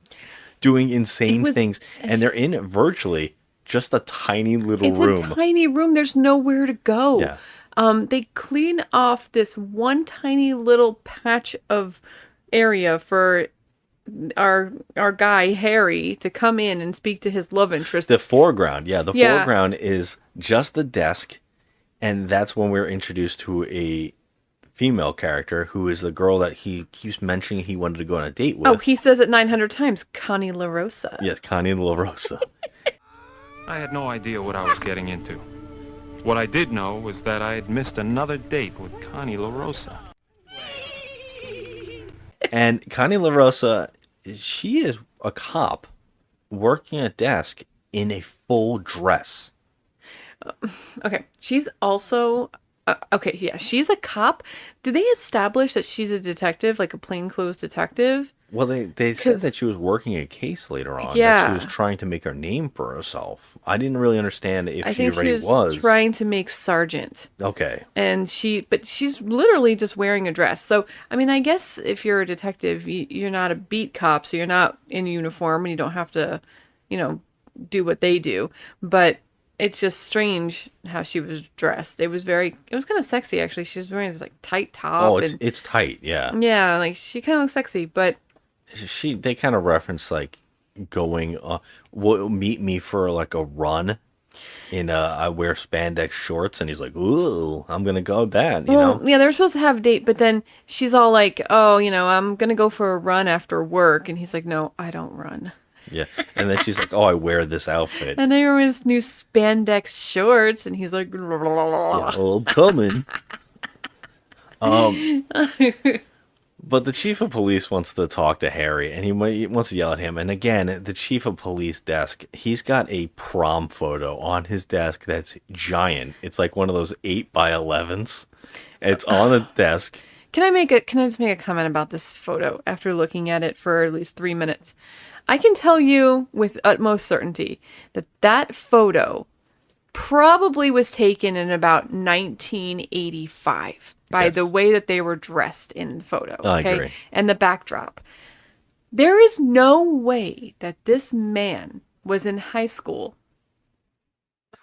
doing insane things, and they're in virtually just a tiny little room. It's a tiny room. There's nowhere to go. Yeah. They clean off this one tiny little patch of area for our guy Harry to come in and speak to his love interest. The foreground, foreground is just the desk, and that's when we're introduced to a female character, who is the girl that he keeps mentioning he wanted to go on a date with. Oh, he says it 900 times. Connie LaRosa. Yes, Connie LaRosa. I had no idea what I was getting into. What I did know was that I had missed another date with Connie LaRosa. And Connie LaRosa, she is a cop working a desk in a full dress. Okay, she's also... okay, yeah, she's a cop. Did they establish that she's a detective, like a plainclothes detective? Well, they said that she was working a case later on. Yeah. That she was trying to make her name for herself. I didn't really understand if I she think already she was. trying to make sergeant. Okay. And she's literally just wearing a dress. So, I mean, I guess if you're a detective, you're not a beat cop, so you're not in uniform and you don't have to, do what they do. But it's just strange how she was dressed. It was kind of sexy, actually. She was wearing this, like, tight top. Oh, it's tight, yeah. Yeah, like, she kind of looks sexy, but... They kind of reference, like, going, meet me for, like, a run. I wear spandex shorts, and he's like, ooh, I'm gonna go with that, you know? Yeah, they were supposed to have a date, but then she's all like, oh, I'm gonna go for a run after work, and he's like, no, I don't run. Yeah, and then she's like, oh, I wear this outfit. And they were in his new spandex shorts, and he's like, yeah, oh, I'm coming. But the chief of police wants to talk to Harry, and he wants to yell at him. And again, the chief of police desk, he's got a prom photo on his desk that's giant. It's like one of those 8x11s. It's on the desk. Can I just make a comment about this photo after looking at it for at least 3 minutes? I can tell you with utmost certainty that photo probably was taken in about 1985 by the way that they were dressed in the photo. Okay? I agree. And the backdrop. There is no way that this man was in high school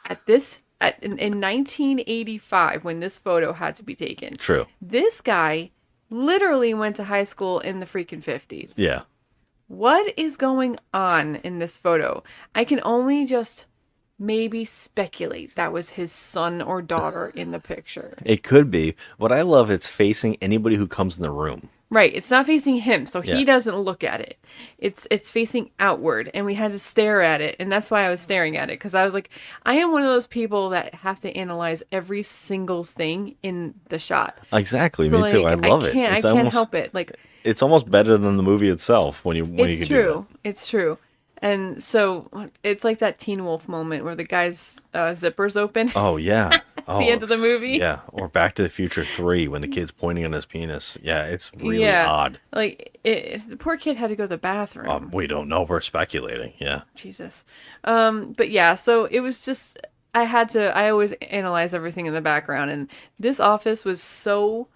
in 1985 when this photo had to be taken. True. This guy literally went to high school in the freaking 50s. Yeah. What is going on in this photo? I can only just maybe speculate that was his son or daughter in the picture. It could be. What I love, it's facing anybody who comes in the room. Right. It's not facing him, so Yeah. he doesn't look at it. It's facing outward, and we had to stare at it, and that's why I was staring at it, because I was like, I am one of those people that have to analyze every single thing in the shot. Exactly. So, Me too. I love it. I can't help it. Like, it's almost better than the movie itself when you can do that. It's true. And so it's like that Teen Wolf moment where the guy's zippers open. Oh, yeah. At the end of the movie. Yeah. Or Back to the Future 3 when the kid's pointing on his penis. Yeah, it's really odd. Like, the poor kid had to go to the bathroom. We don't know. We're speculating. Yeah. Jesus. But yeah, so it was just, I always analyze everything in the background. And this office was so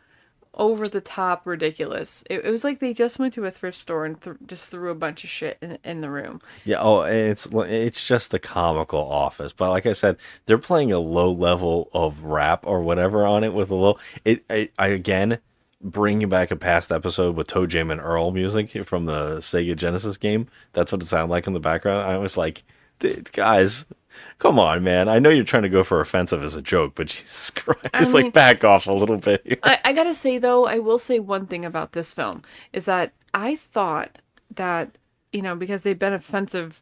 over the top ridiculous. It was like they just went to a thrift store and just threw a bunch of shit in the room. Yeah, it's just the comical office. But like I said, they're playing a low level of rap or whatever on it with a low. I again bringing back a past episode with Toe Jam and Earl music from the Sega Genesis game. That's what it sounded like in the background. I was like, guys, come on, man. I know you're trying to go for offensive as a joke, but Jesus Christ, like back off a little bit. I gotta say, though, I will say one thing about this film is that I thought that, because they've been offensive,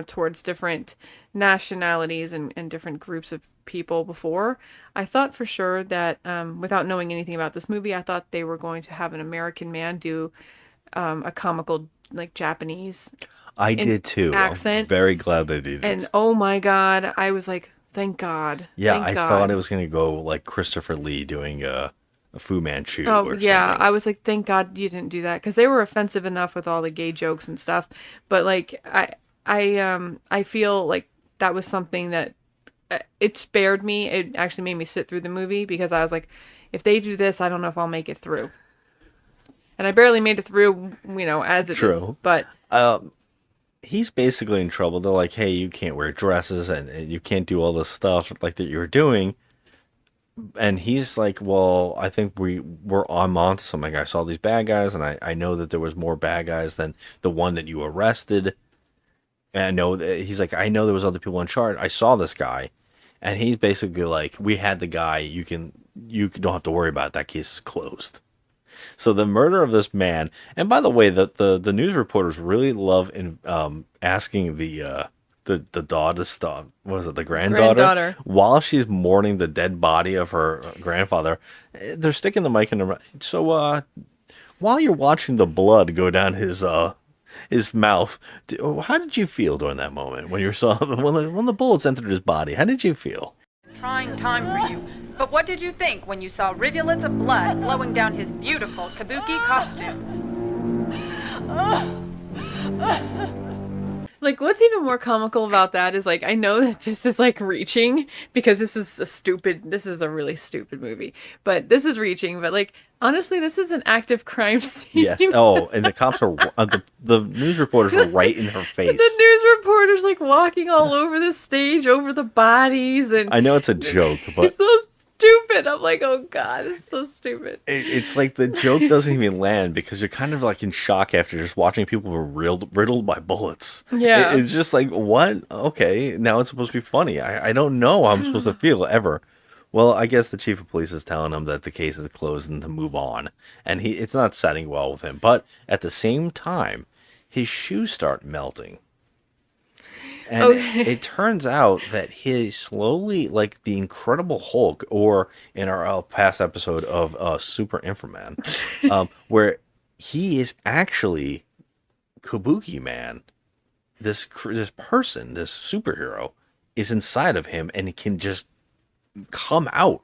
towards different nationalities and different groups of people before, I thought for sure that, without knowing anything about this movie, I thought they were going to have an American man do a comical, like, Japanese I did too. accent. I'm very glad they did it. And oh my God, I was like, thank God. Yeah, thank I God. thought it was going to go like Christopher Lee doing a Fu Manchu or yeah, something. I was like, thank God you didn't do that, because they were offensive enough with all the gay jokes and stuff. But like, I feel like that was something that it spared me. It actually made me sit through the movie, because I was like, if they do this, I don't know if I'll make it through. And I barely made it through, as it is. But he's basically in trouble. They're like, hey, you can't wear dresses and you can't do all this stuff like that you're doing. And he's like, well, I think I'm on to something. I saw these bad guys, and I know that there was more bad guys than the one that you arrested. And I know that he's like, I know there was other people in charge. I saw this guy. And he's basically like, we had the guy, you can you don't have to worry about it. That case is closed. So the murder of this man, and by the way, the news reporters really love asking the daughter to stop. What was it, the granddaughter? While she's mourning the dead body of her grandfather, they're sticking the mic in her. So while you're watching the blood go down his mouth, how did you feel during that moment when you saw when the bullets entered his body? How did you feel? Trying time for you. But what did you think when you saw rivulets of blood flowing down his beautiful kabuki costume? Like, what's even more comical about that is, like, I know that this is, like, reaching, because this is a really stupid movie, but this is reaching, but, like, honestly, this is an active crime scene. Yes. Oh, and the cops are, the news reporters are right in her face. The news reporters, like, walking all over the stage, over the bodies, and... I know it's a joke, but... It's so stupid. I'm like, oh god, it's so stupid. It's like the joke doesn't even land because you're kind of like in shock after just watching people riddled by bullets. Yeah. It's just like, what? Okay, now it's supposed to be funny. I don't know how I'm supposed to feel ever. Well, I guess the chief of police is telling him that the case is closed and to move on. And it's not setting well with him. But at the same time, his shoes start melting. And it turns out that he slowly, like the Incredible Hulk, or in our past episode of Super Inframan, where he is actually Kabuki Man. This person, this superhero, is inside of him and it can just come out.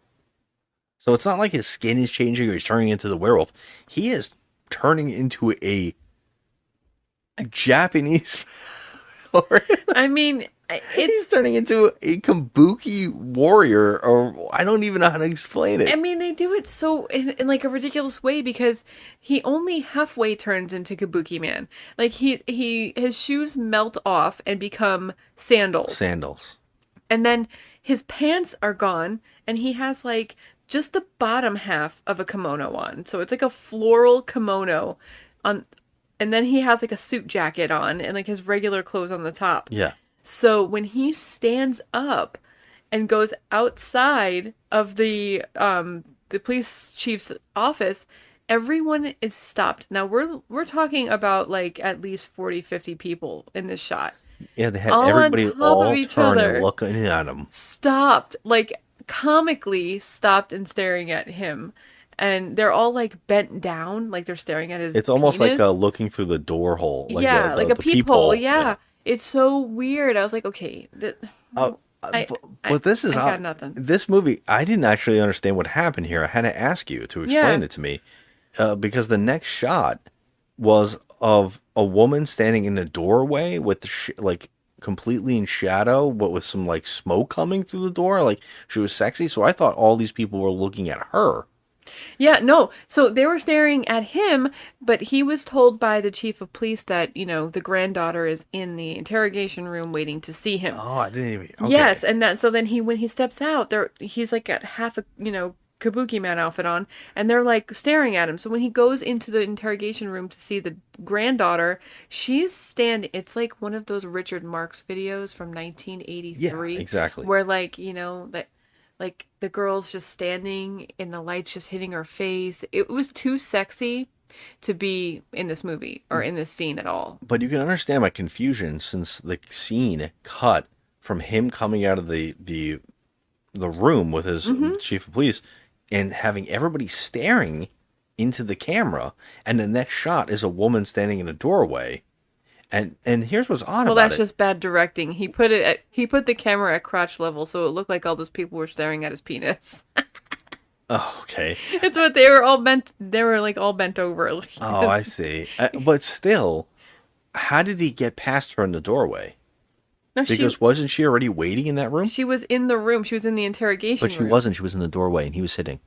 So it's not like his skin is changing or he's turning into the werewolf. He is turning into a Japanese... I mean, he's turning into a kabuki warrior, or I don't even know how to explain it. I mean, they do it so in like a ridiculous way because he only halfway turns into Kabuki Man. Like his shoes melt off and become sandals. And then his pants are gone, and he has like just the bottom half of a kimono on. So it's like a floral kimono on. And then he has like a suit jacket on and like his regular clothes on the top. Yeah. So when he stands up and goes outside of the police chief's office, everyone is stopped. Now we're talking about like at least 40, 50 people in this shot. Yeah, they had everybody all turn and looking at him. Stopped, like comically stopped and staring at him. And they're all like bent down, like they're staring at his It's almost penis. like looking through the door hole. Like yeah, like a peephole. Yeah. It's so weird. I was like, okay. But this is... I got nothing. This movie, I didn't actually understand what happened here. I had to ask you to explain it to me. Because the next shot was of a woman standing in a doorway with like completely in shadow, but with some like smoke coming through the door. Like she was sexy. So I thought all these people were looking at her. Yeah, no. So they were staring at him, but he was told by the chief of police that, you know, the granddaughter is in the interrogation room waiting to see him. Oh, I didn't even... Okay. Yes, and so then when he steps out, he's like got half a, you know, Kabuki Man outfit on, and they're like staring at him. So when he goes into the interrogation room to see the granddaughter, she's standing... It's like one of those Richard Marx videos from 1983. Yeah, exactly. Where like, you know, that... Like, the girl's just standing and the light's just hitting her face. It was too sexy to be in this movie or in this scene at all. But you can understand my confusion since the scene cut from him coming out of the room with his chief of police and having everybody staring into the camera. And the next shot is a woman standing in a doorway. And here's what's odd about it. Well, that's just bad directing. He put the camera at crotch level, so it looked like all those people were staring at his penis. Oh, okay. It's what they were all bent. They were like all bent over. Like, oh, I see. But still, how did he get past her in the doorway? No, because wasn't she already waiting in that room? She was in the room. She was in the interrogation room. But she wasn't. She was in the doorway, and he was sitting.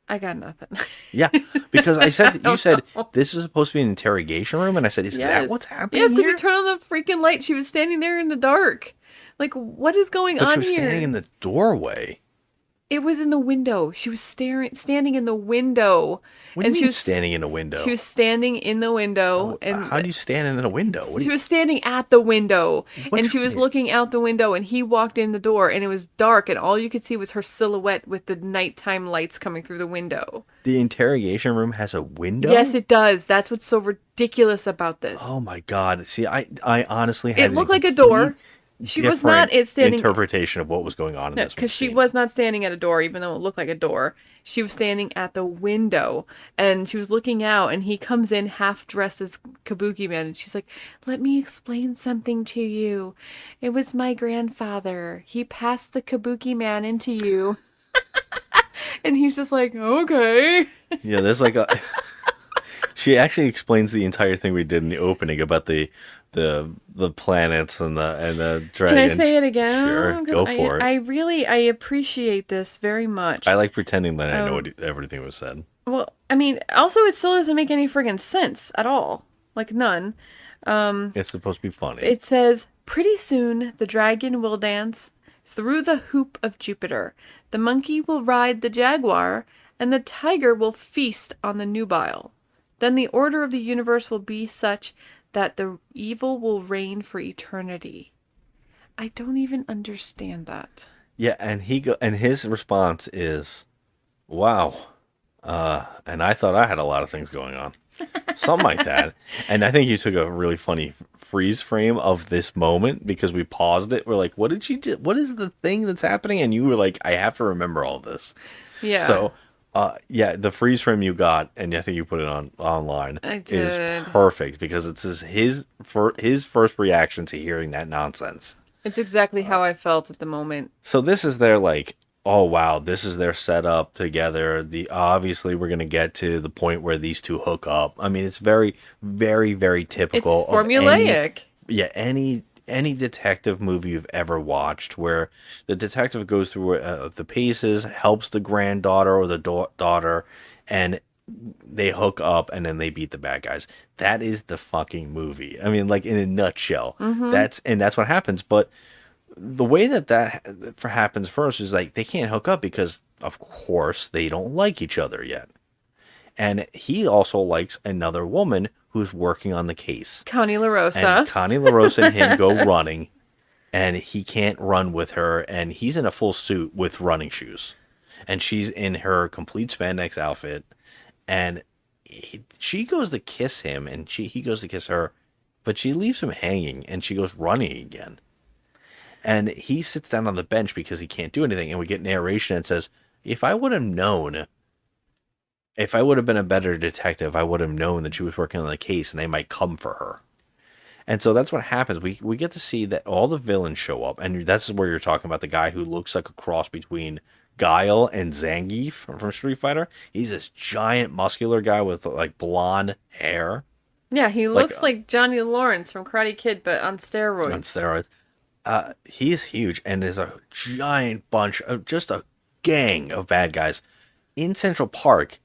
I got nothing. Yeah, because you said this is supposed to be an interrogation room, and I said, is that what's happening? Yes, because you turn on the freaking light. She was standing there in the dark. Like, what is going on here? She was standing in the doorway. It was in the window. She was standing in the window. What do you mean standing in a window? She was standing in the window. How do you stand in a window? She was standing at the window, and she was looking out the window, and he walked in the door, and it was dark, and all you could see was her silhouette with the nighttime lights coming through the window. The interrogation room has a window? Yes, it does. That's what's so ridiculous about this. Oh my God. See, I honestly had it looked like a door. She was not standing. Interpretation of what was going on in this because she was not standing at a door, even though it looked like a door. She was standing at the window, and she was looking out. And he comes in half dressed as Kabukiman, and she's like, "Let me explain something to you. It was my grandfather. He passed the Kabukiman into you." And he's just like, "Okay." Yeah, there's like a. She actually explains the entire thing we did in the opening about the planets and the dragon. Can I say it again? Sure, go for it. I appreciate this very much. I like pretending that I know what everything was said. Well, I mean, also it still doesn't make any friggin' sense at all. Like none. It's supposed to be funny. It says, "Pretty soon the dragon will dance through the hoop of Jupiter. The monkey will ride the jaguar, and the tiger will feast on the nubile. Then the order of the universe will be such that the evil will reign for eternity." I don't even understand that. Yeah, and his response is, "Wow, and I thought I had a lot of things going on." Something like that. And I think you took a really funny freeze frame of this moment because we paused it. We're like, what did she do? What is the thing that's happening? And you were like, I have to remember all this. Yeah. So, yeah, the freeze frame you got, and I think you put it online, is perfect because it's his first reaction to hearing that nonsense. It's exactly how I felt at the moment. So this is their like, oh wow, this is their setup together. Obviously we're gonna get to the point where these two hook up. I mean, it's very, very, very typical. It's formulaic. Any detective movie you've ever watched, where the detective goes through the paces, helps the granddaughter or the daughter, and they hook up, and then they beat the bad guys. That is the fucking movie. I mean, like in a nutshell. Mm-hmm. That's what happens. But the way that happens first is like they can't hook up because, of course, they don't like each other yet. And he also likes another woman who's working on the case. Connie LaRosa. And Connie LaRosa and him go running, and he can't run with her, and he's in a full suit with running shoes. And she's in her complete spandex outfit, and she goes to kiss him, and he goes to kiss her, but she leaves him hanging, and she goes running again. And he sits down on the bench because he can't do anything, and we get narration that says, if I would have been a better detective, I would have known that she was working on the case and they might come for her. And so that's what happens. We get to see that all the villains show up, and that's where you're talking about the guy who looks like a cross between Guile and Zangief from Street Fighter. He's this giant muscular guy with like blonde hair. Yeah, he looks like Johnny Lawrence from Karate Kid, but on steroids. On steroids. He's huge, and there's a giant bunch of just a gang of bad guys in Central Park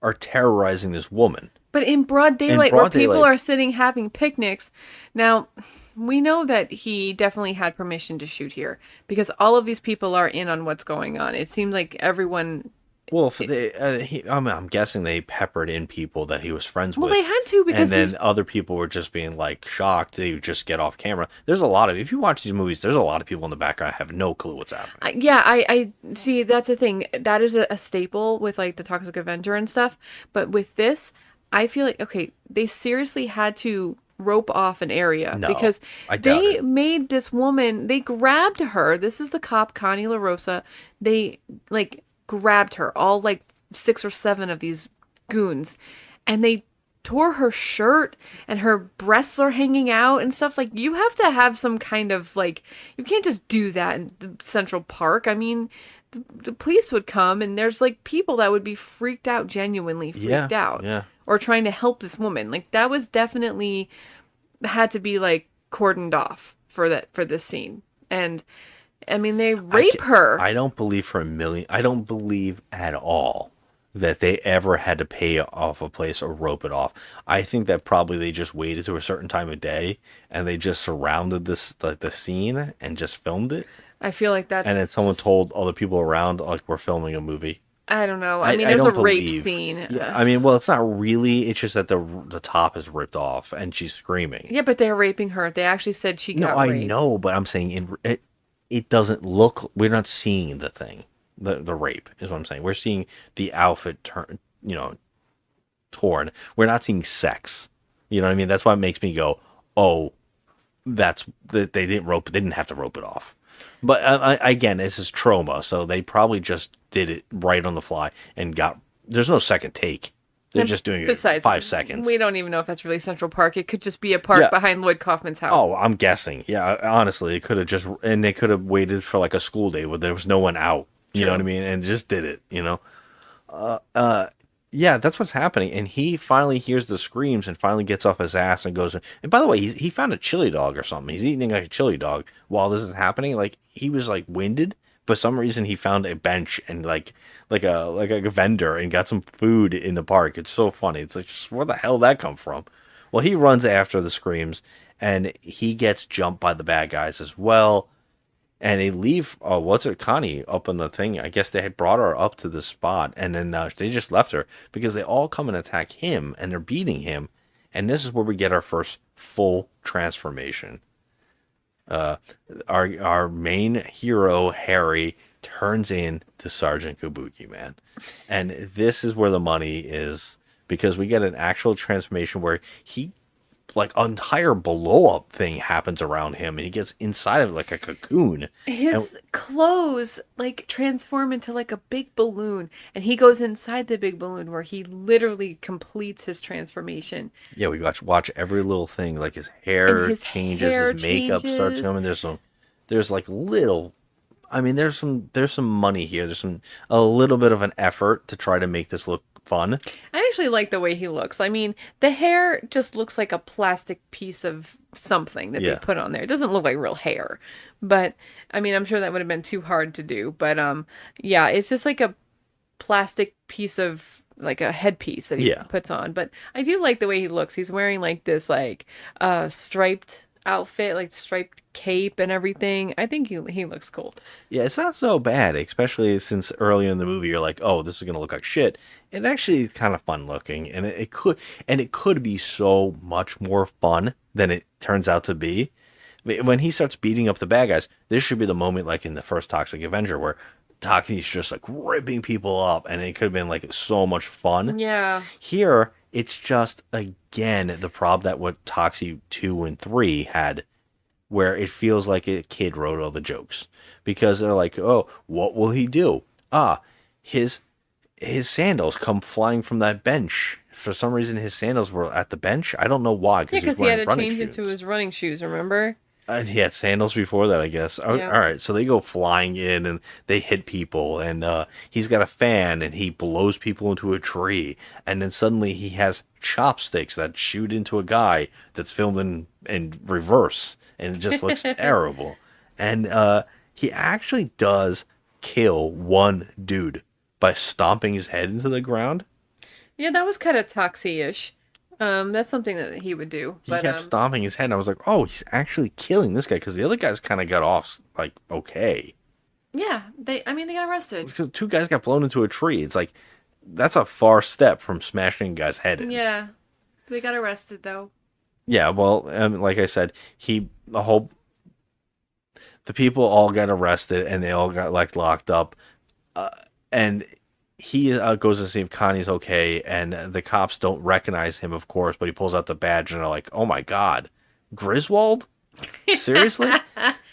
are terrorizing this woman. But in broad daylight, where people are sitting having picnics. Now, we know that he definitely had permission to shoot here because all of these people are in on what's going on. It seems like everyone... Well, I'm guessing they peppered in people that he was friends with. Well, they had to because... And then other people were just being, like, shocked to just get off camera. There's a lot of... If you watch these movies, there's a lot of people in the background have no clue what's happening. I see, that's the thing. That is a staple with, like, the Toxic Avenger and stuff. But with this, I feel like, okay, they seriously had to rope off an area because they made this woman... They grabbed her. This is the cop, Connie LaRosa. They, like... grabbed her, all like 6 or 7 of these goons, and they tore her shirt and her breasts are hanging out and stuff. Like, you have to have some kind of, like, you can't just do that in the Central Park. I mean, the police would come and there's like people that would be freaked out, genuinely freaked out, or trying to help this woman. Like, that was definitely had to be like cordoned off for this scene. And I mean, they rape her. I don't believe for a million. I don't believe at all that they ever had to pay off a place or rope it off. I think that probably they just waited to a certain time of day and they just surrounded the scene and just filmed it. I feel like that's... And then someone told other people around, like, we're filming a movie. I don't know. I mean, there's a rape scene. Yeah, I mean, well, it's not really. It's just that the top is ripped off and she's screaming. Yeah, but they're raping her. They actually said she got raped. No, I know, but I'm saying it doesn't look. We're not seeing the thing. The rape is what I'm saying. We're seeing the outfit torn. We're not seeing sex. You know what I mean? That's why it makes me go, oh, they didn't have to rope it off. But again, this is Troma, so they probably just did it right on the fly and there's no second take. They're just doing it in 5 seconds. We don't even know if that's really Central Park. It could just be a park behind Lloyd Kaufman's house. Oh, I'm guessing. Yeah, honestly, it could have and they could have waited for like a school day where there was no one out. You know what I mean? And just did it, Yeah, that's what's happening. And he finally hears the screams and finally gets off his ass and goes. And by the way, he found a chili dog or something. He's eating like a chili dog while this is happening. Like he was like winded. For some reason, he found a bench and like a vendor and got some food in the park. It's so funny. It's like, just where the hell did that come from? Well, he runs after the screams and he gets jumped by the bad guys as well. And they leave, Connie up on the thing. I guess they had brought her up to the spot, and then they just left her because they all come and attack him, and they're beating him. And this is where we get our first full transformation. Our main hero, Harry, turns into Sgt Kabukiman. And this is where the money is, because we get an actual transformation where he... like an entire blow-up thing happens around him, and he gets inside of it like a cocoon. His clothes like transform into like a big balloon, and he goes inside the big balloon where he literally completes his transformation. Yeah, we watch every little thing, like his hair changes, his makeup starts coming. There's like little. I mean, there's some money here. There's a little bit of an effort to try to make this look fun. I actually like the way he looks. I mean, the hair just looks like a plastic piece of something that they put on there. It doesn't look like real hair. But I mean, I'm sure that would have been too hard to do. But yeah, it's just like a plastic piece of like a headpiece that he puts on. But I do like the way he looks. He's wearing like this like striped outfit, like striped cape and everything. I think he looks cool. Yeah, it's not so bad, especially since early in the movie you're like, oh, this is gonna look like shit. It actually is kind of fun looking, and it could be so much more fun than it turns out to be. When he starts beating up the bad guys, this should be the moment like in the first Toxic Avenger where Toxi's just like ripping people up, and it could have been like so much fun. Yeah. Here, it's just, again, the problem that what Toxic 2 and 3 had, where it feels like a kid wrote all the jokes. Because they're like, oh, what will he do? His sandals come flying from that bench. For some reason, his sandals were at the bench. I don't know why. Because he had to change into his running shoes, remember? And he had sandals before that, I guess. Yeah. All right, so they go flying in and they hit people, and he's got a fan and he blows people into a tree, and then suddenly he has chopsticks that shoot into a guy that's filmed in reverse, and it just looks terrible. And he actually does kill one dude by stomping his head into the ground. Yeah, that was kind of Toxie-ish. That's something that he would do. He kept stomping his head, and I was like, oh, he's actually killing this guy, because the other guys kind of got off, like, okay. Yeah, they got arrested. Because 2 guys got blown into a tree. It's like, that's a far step from smashing a guy's head in. Yeah, they got arrested, though. Yeah, well, like I said, the people all got arrested, and they all got, like, locked up, and he goes to see if Connie's okay, and the cops don't recognize him, of course, but he pulls out the badge, and they're like, oh my god, Griswold? Seriously?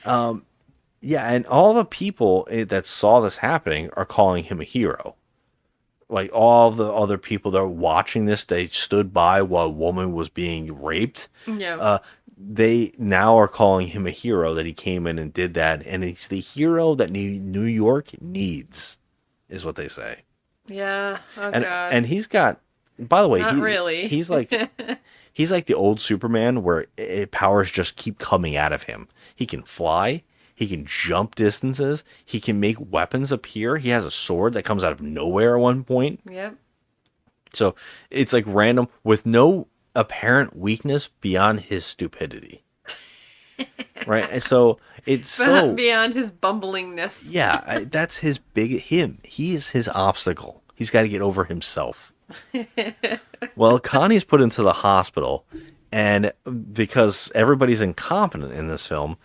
Yeah, and all the people that saw this happening are calling him a hero. Like, all the other people that are watching this, they stood by while a woman was being raped. Yeah. They now are calling him a hero that he came in and did that, and he's the hero that New York needs, is what they say. Yeah. Oh, God. And he's got, by the way, really. He's like the old Superman where powers just keep coming out of him. He can fly. He can jump distances. He can make weapons appear. He has a sword that comes out of nowhere at one point. Yep. So it's like random with no apparent weakness beyond his stupidity. right? And so it's so beyond his bumblingness. Yeah, that's his he is his obstacle. He's got to get over himself. Well, Connie's put into the hospital, and because everybody's incompetent in this film,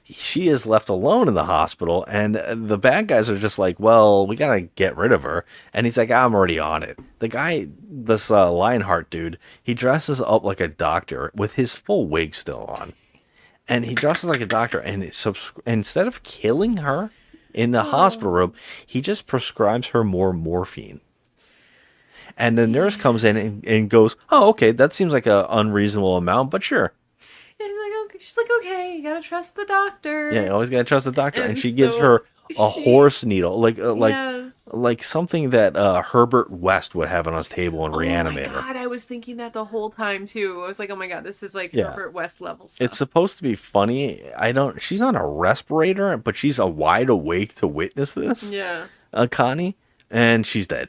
she is left alone in the hospital, and the bad guys are just like, well, we gotta get rid of her. And he's like, I'm already on it. The guy, this Lionheart dude, he dresses up like a doctor with his full wig still on. And he dresses like a doctor, and instead of killing her in the hospital room, he just prescribes her more morphine. And the nurse comes in and goes, oh, okay, that seems like an unreasonable amount, but sure. She's like, okay, you gotta trust the doctor. Yeah, you always gotta trust the doctor. And she gives her a horse needle, like something that Herbert West would have on his table and reanimate her. Oh my god, I was thinking that the whole time too. I was like, oh my god, this is like Herbert West level stuff. It's supposed to be funny. She's on a respirator, but she's wide awake to witness this. Yeah. Connie, and she's dead.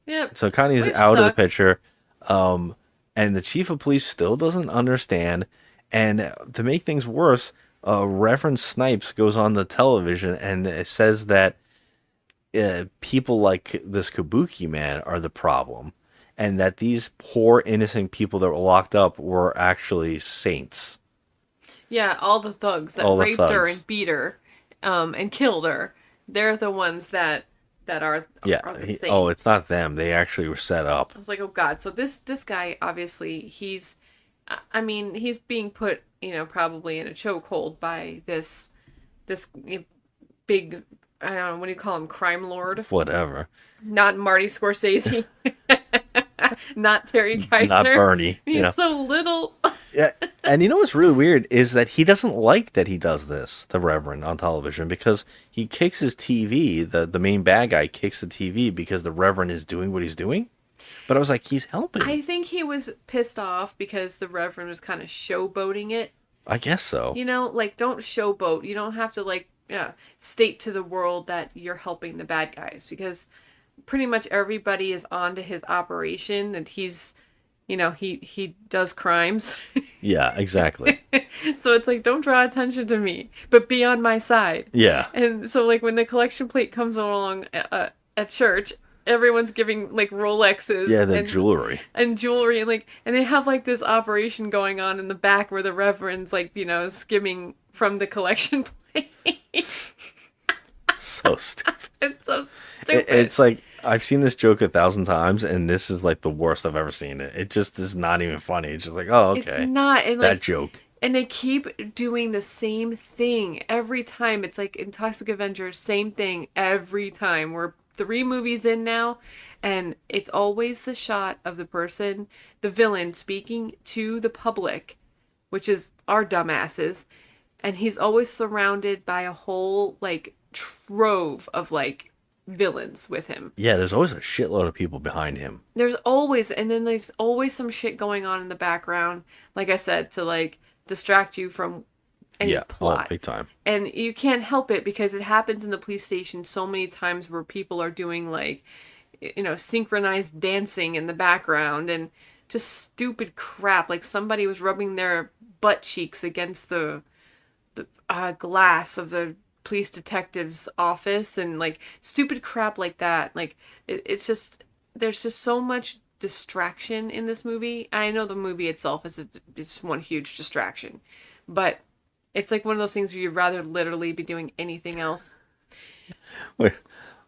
Yep. So Connie's out of the picture, and the chief of police still doesn't understand. And to make things worse, Reverend Snipes goes on the television and it says that people like this Kabuki man are the problem, and that these poor innocent people that were locked up were actually saints. Yeah, all the thugs that raped her and beat her, and killed her. They're the ones that are the saints. It's not them. They actually were set up. I was like, oh god. So this guy, obviously, he's being put, probably in a chokehold by this big, I don't know, what do you call him, crime lord? Whatever. Not Marty Scorsese. Not Terry Kaiser. Not Bernie. He's so little. Yeah, and what's really weird is that he doesn't like that he does this, the Reverend, on television, because he kicks his TV, the main bad guy kicks the TV because the Reverend is doing what he's doing. But I was like, he's helping. I think he was pissed off because the Reverend was kind of showboating it. I guess so. Don't showboat. You don't have to, state to the world that you're helping the bad guys, because pretty much everybody is onto his operation, and he's, he does crimes. Yeah, exactly. So it's like, don't draw attention to me, but be on my side. Yeah. And so, when the collection plate comes along at church, everyone's giving Rolexes. Yeah, their jewelry. And jewelry, and they have this operation going on in the back where the Reverend's skimming from the collection plate. So stupid. It's so stupid. It's like, I've seen this joke 1,000 times, and this is the worst I've ever seen it. It just is not even funny. It's just oh, okay. It's not. And that joke. And they keep doing the same thing every time. It's like in Toxic Avengers, same thing every time. We're 3 movies in now, and it's always the shot of the person, the villain, speaking to the public, which is our dumbasses, and he's always surrounded by a whole trove of villains with him. Yeah, there's always a shitload of people behind him. There's always some shit going on in the background, like I said, to distract you from any plot. Oh, big time. And you can't help it because it happens in the police station so many times where people are doing synchronized dancing in the background and just stupid crap. Somebody was rubbing their butt cheeks against the glass of the police detective's office, and stupid crap like that. It's just, there's just so much distraction in this movie. I know the movie itself is just one huge distraction, but it's one of those things where you'd rather literally be doing anything else.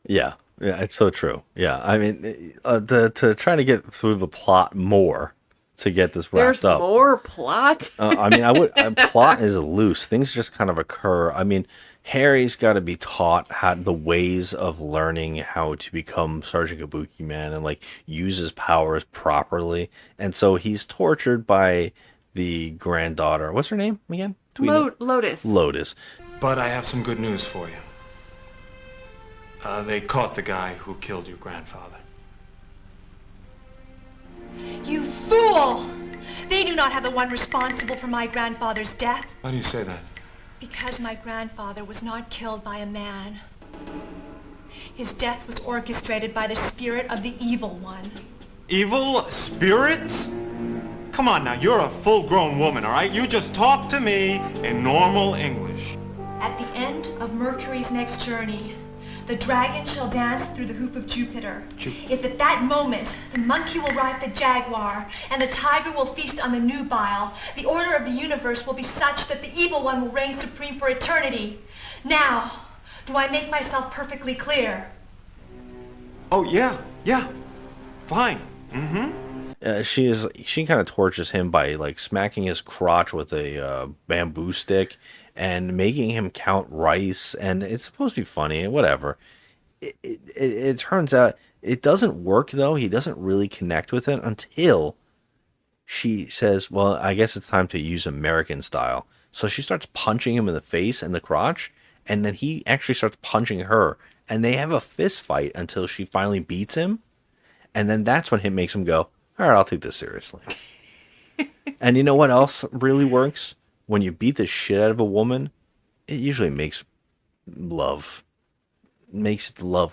Yeah, it's so true. Yeah, I mean, to try to get through the plot more to get this wrapped up. There's more plot? Plot is loose. Things just kind of occur. I mean, Harry's got to be taught the ways of learning how to become Sgt Kabukiman and use his powers properly. And so he's tortured by the granddaughter. What's her name again? Lotus. Lotus. But I have some good news for you. They caught the guy who killed your grandfather. You fool! They do not have the one responsible for my grandfather's death. Why do you say that? Because my grandfather was not killed by a man. His death was orchestrated by the spirit of the evil one. Evil spirits? Come on now, you're a full-grown woman, all right? You just talk to me in normal English. At the end of Mercury's next journey, the dragon shall dance through the hoop of Jupiter. If at that moment the monkey will ride the jaguar and the tiger will feast on the nubile, the order of the universe will be such that the evil one will reign supreme for eternity. Now, do I make myself perfectly clear? Oh, yeah. Fine. She kind of tortures him by like smacking his crotch with a bamboo stick and making him count rice, and it's supposed to be funny and whatever. It turns out it doesn't work though. He doesn't really connect with it until she says, "Well, I guess it's time to use American style." So she starts punching him in the face and the crotch, and then he actually starts punching her, and they have a fist fight until she finally beats him, and then that's when it makes him go, "All right, I'll take this seriously." And you know what else really works? When you beat the shit out of a woman, it usually makes love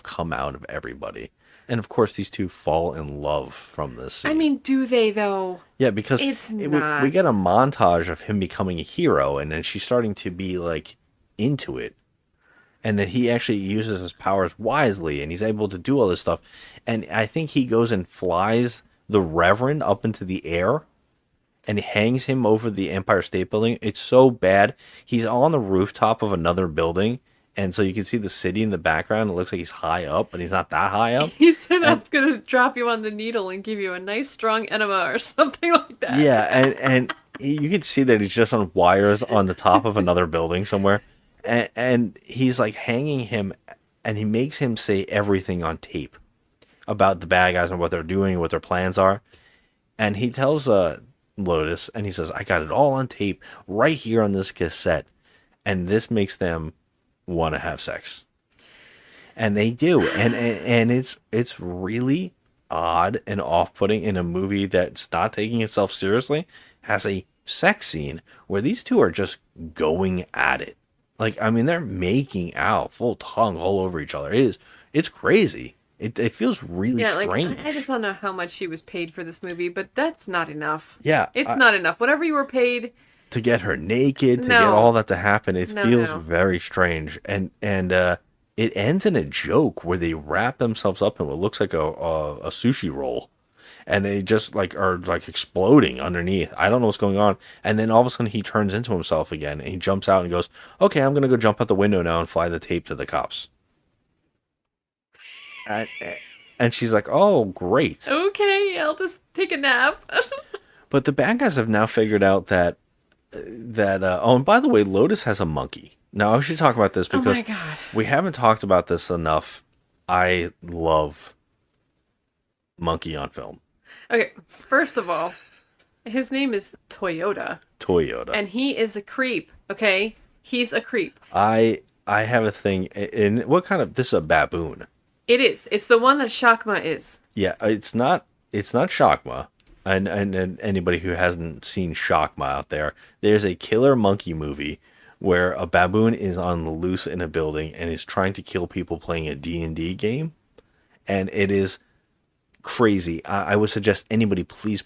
come out of everybody. And of course, these two fall in love from this scene. I mean, do they though? Yeah, because it's we not. get a montage of him becoming a hero, and then she's starting to be like into it. And then he actually uses his powers wisely, and he's able to do all this stuff. And I think he goes and flies the Reverend up into the air and hangs him over the Empire State Building. It's so bad. He's on the rooftop of another building, and so you can see the city in the background. It looks like he's high up, but he's not that high up. He said, "I'm gonna drop you on the needle and give you a nice strong enema or something like that." Yeah, and you can see that he's just on wires on the top of another building somewhere. And he's like hanging him, and he makes him say everything on tape about the bad guys and what they're doing, what their plans are. And he tells Lotus, and he says, "I got it all on tape right here on this cassette." And this makes them want to have sex. And they do. And it's really odd and off-putting in a movie that's not taking itself seriously, has a sex scene where these two are just going at it. Like, I mean, they're making out full tongue all over each other. It's crazy. It feels really strange. Like, I just don't know how much she was paid for this movie, but that's not enough. Yeah. It's not enough. Whatever you were paid to get her naked, to get all that to happen, it feels very strange. And it ends in a joke where they wrap themselves up in what looks like a sushi roll. And they just like are like exploding underneath. I don't know what's going on. And then all of a sudden he turns into himself again, and he jumps out and goes, "Okay, I'm gonna go jump out the window now and fly the tape to the cops." And she's like, "Oh, great. Okay, I'll just take a nap." But the bad guys have now figured out that oh, and by the way, Lotus has a monkey. Now I should talk about this because oh my God. We haven't talked about this enough. I love monkey on film. Okay, first of all, his name is Toyota. And he is a creep, okay? He's a creep. I have a thing in what kind of, this is a baboon. It is. It's the one that Shakma is. Yeah, it's not Shakma. And anybody who hasn't seen Shakma out there, there's a killer monkey movie where a baboon is on the loose in a building and is trying to kill people playing a D&D game. And it is crazy. I would suggest anybody please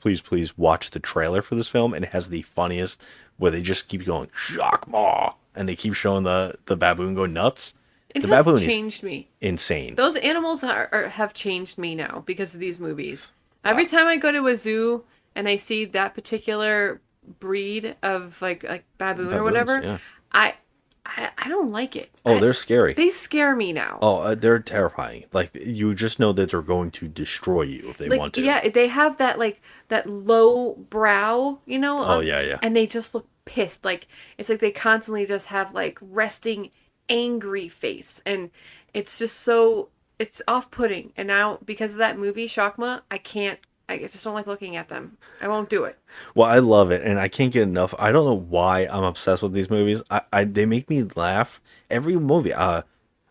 watch the trailer for this film. And it has the funniest, where they just keep going Shakma, and they keep showing the baboon going nuts. It has changed me. Insane. Those animals have changed me now because of these movies. Every time I go to a zoo and I see that particular breed of like baboon Baboons, or whatever, yeah. I don't like it. Oh, they're scary. They scare me now. Oh, they're terrifying. Like, you just know that they're going to destroy you if they want to. Yeah, they have that that low brow, you know? Oh, yeah. And they just look pissed. Like, it's like they constantly just have like resting angry face, and it's just so, it's off-putting. And now because of that movie Shakma, I just don't like looking at them. I won't do it. Well, I love it, and I can't get enough. I don't know why I'm obsessed with these movies. They make me laugh. Every movie,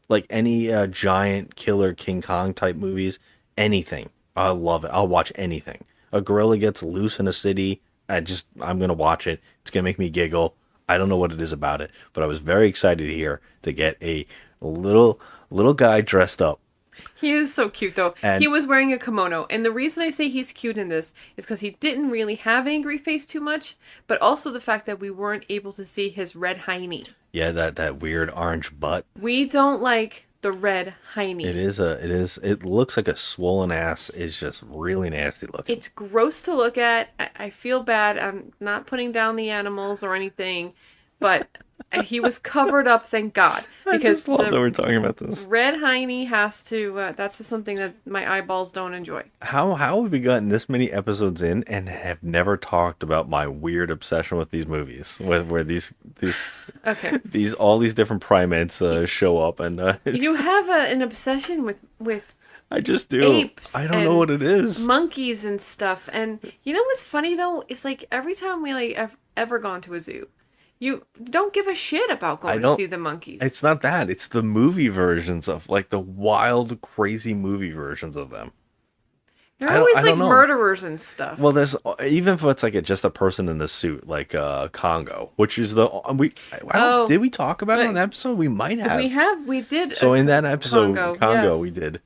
like any giant killer King Kong type movies, anything. I love it. I'll watch anything. A gorilla gets loose in a city, I'm gonna watch it. It's gonna make me giggle. I don't know what it is about it, but I was very excited here to get a little guy dressed up He is so cute, though. And- he was wearing a kimono. And the reason I say he's cute in this is because he didn't really have angry face too much, but also the fact that we weren't able to see his red hiney. Yeah, that weird orange butt. We don't like the red hiney. It looks like a swollen ass. Is just really nasty looking. It's gross to look at. I feel bad. I'm not putting down the animals or anything, but he was covered up, thank God. I Because just love that we're talking about this. red hiney has to, that's just something that my eyeballs don't enjoy. How have we gotten this many episodes in and have never talked about my weird obsession with these movies, where these Okay. all these different primates show up and You have an obsession with I just do. apes. I don't know what it is. Monkeys and stuff. And you know what's funny though? It's like every time we like ever gone to a zoo, you don't give a shit about going to see the monkeys. It's not that. It's the movie versions of like the wild, crazy movie versions of them. They're always like murderers and stuff. Well, there's even if it's like just a person in a suit, like Congo, which is did we talk about it on an episode? We might have. We did. So in that episode, Congo, yes. we did.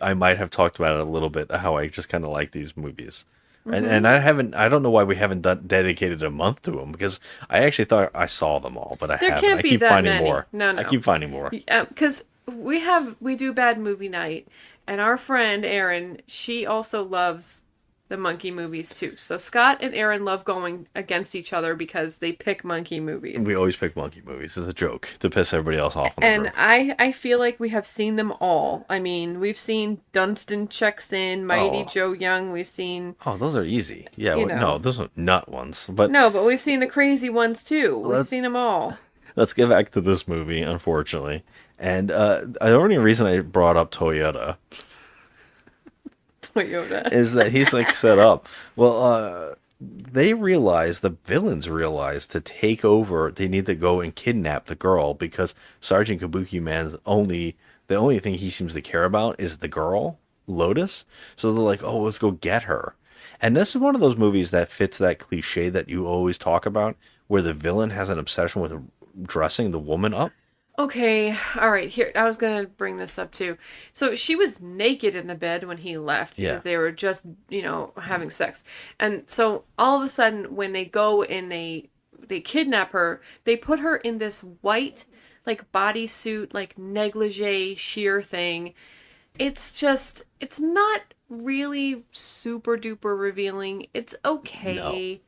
I might have talked about it a little bit, how I just kind of like these movies. And I don't know why we haven't dedicated a month to them, because I actually thought I saw them all, but I haven't. I keep finding more. No. I keep finding more. Because we do Bad Movie Night, and our friend Erin, she also loves the monkey movies too. So Scott and Erin love going against each other because they pick monkey movies. We always pick monkey movies as a joke to piss everybody else off. And I feel like we have seen them all. I mean, we've seen Dunstan Checks In, Mighty Joe Young. We've seen. Oh, those are easy. Yeah, no, those are nut ones. But we've seen the crazy ones too. We've seen them all. Let's get back to this movie, unfortunately. And the only reason I brought up Toyota is that he's like set up. Well, the villains realize to take over, they need to go and kidnap the girl, because Sgt Kabukiman's the only thing he seems to care about is the girl, Lotus. So they're like, oh, let's go get her. And this is one of those movies that fits that cliche that you always talk about, where the villain has an obsession with dressing the woman up. Okay, all right, here, I was going to bring this up too. So she was naked in the bed when he left because they were just, having sex. And so all of a sudden when they go and they kidnap her, they put her in this white, like, bodysuit, like, negligee sheer thing. It's not really super duper revealing. It's okay. No.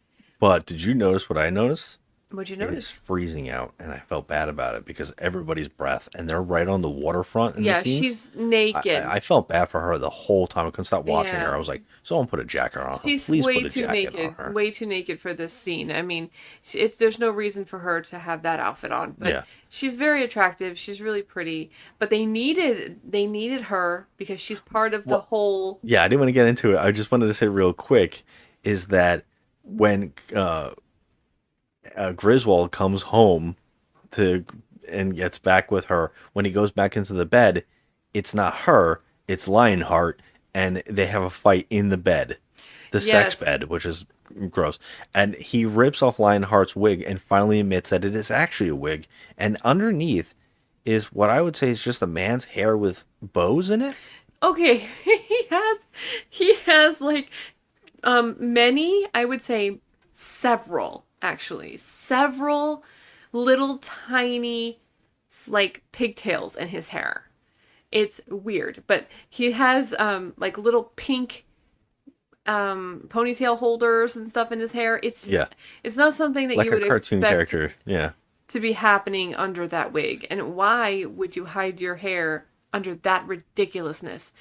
But did you notice what I noticed? What'd you It notice? was freezing out, and I felt bad about it because everybody's breath, and they're right on the waterfront in the scenes. She's naked. I felt bad for her the whole time. I couldn't stop watching her. I was like, someone put a jacket on her. She's Please way put a too jacket naked. on her. Way too naked for this scene. I mean, there's no reason for her to have that outfit on. But she's very attractive. She's really pretty. But they needed her because she's part of the whole. Yeah, I didn't want to get into it. I just wanted to say real quick is that when Griswold comes home and gets back with her, when he goes back into the bed, it's not her, it's Lionheart, and they have a fight in the bed, the sex bed, which is gross. And he rips off Lionheart's wig and finally admits that it is actually a wig, and underneath is what I would say is just a man's hair with bows in it. Okay, he has like many, I would say several little tiny like pigtails in his hair. It's weird, but he has like little pink ponytail holders and stuff in his hair. It's not something that like you would a cartoon expect character, to be happening under that wig. And why would you hide your hair under that ridiculousness?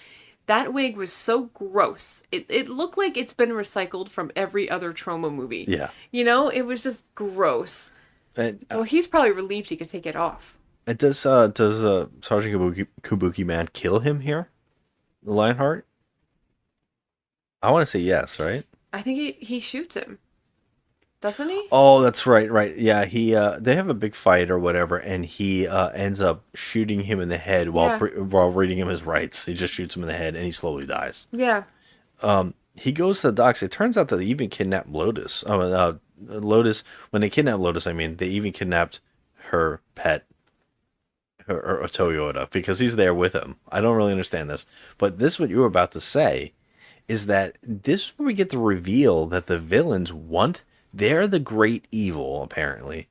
That wig was so gross. It looked like it's been recycled from every other Troma movie. Yeah. It was just gross. And, well, he's probably relieved he could take it off. And does Sgt Kabukiman kill him here? The Lionheart? I want to say yes, right? I think he shoots him. Doesn't he? Oh, that's right. Yeah, they have a big fight or whatever, and he ends up shooting him in the head while reading him his rights. He just shoots him in the head, and he slowly dies. Yeah. He goes to the docks. It turns out that they even kidnapped Lotus. Lotus, when they kidnapped Lotus, I mean, they even kidnapped her pet, or Toyota, because he's there with him. I don't really understand this. But this, what you were about to say, is that this is where we get the reveal that the villains they're the great evil, apparently.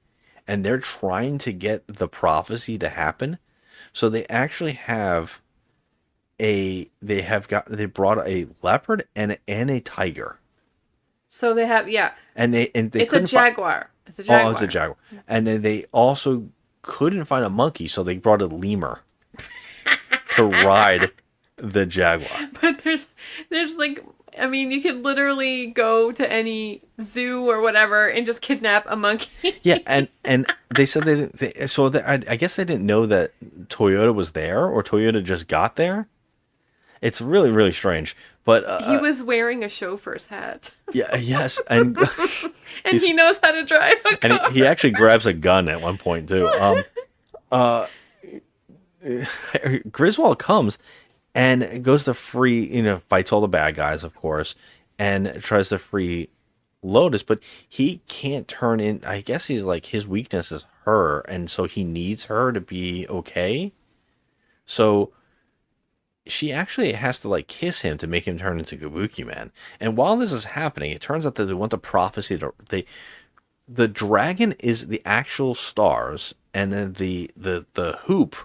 And they're trying to get the prophecy to happen. So they actually have they brought a leopard and a tiger. So they have, And they it's a jaguar. It's a jaguar. Oh, it's a jaguar. And then they also couldn't find a monkey, so they brought a lemur to ride the jaguar. But there's like, I mean, you could literally go to any zoo or whatever and just kidnap a monkey. Yeah, and they said they didn't. I guess they didn't know that Toyota was there, or Toyota just got there. It's really, really strange. But he was wearing a chauffeur's hat. Yeah. Yes, and and he knows how to drive a car. And he actually grabs a gun at one point too. Griswold comes and goes to free, fights all the bad guys, of course, and tries to free Lotus, but he can't turn in. I guess he's like, his weakness is her, and so he needs her to be okay. So she actually has to like kiss him to make him turn into Kabukiman. And while this is happening, it turns out that they want the prophecy to the dragon is the actual stars, and then the hoop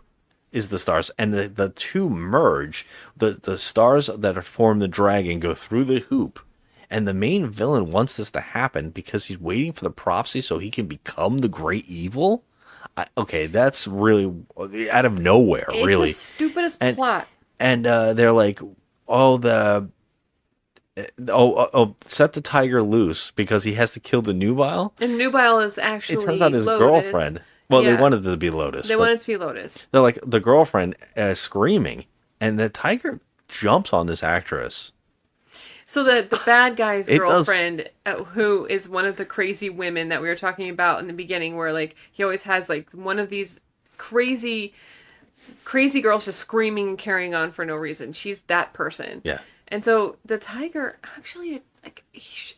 is the stars, and the two merge. The stars that form the dragon go through the hoop, and the main villain wants this to happen because he's waiting for the prophecy so he can become the great evil. Okay, that's really out of nowhere. It's really, the stupidest plot. And they're like, set the tiger loose because he has to kill the nubile. And nubile is actually, it turns out his Lotus. girlfriend. Well, they wanted it to be Lotus. They wanted it to be Lotus. They're like, the girlfriend screaming, and the tiger jumps on this actress. So the bad guy's girlfriend, who is one of the crazy women that we were talking about in the beginning, where like he always has like one of these crazy girls just screaming and carrying on for no reason. She's that person. Yeah. And so the tiger actually, like,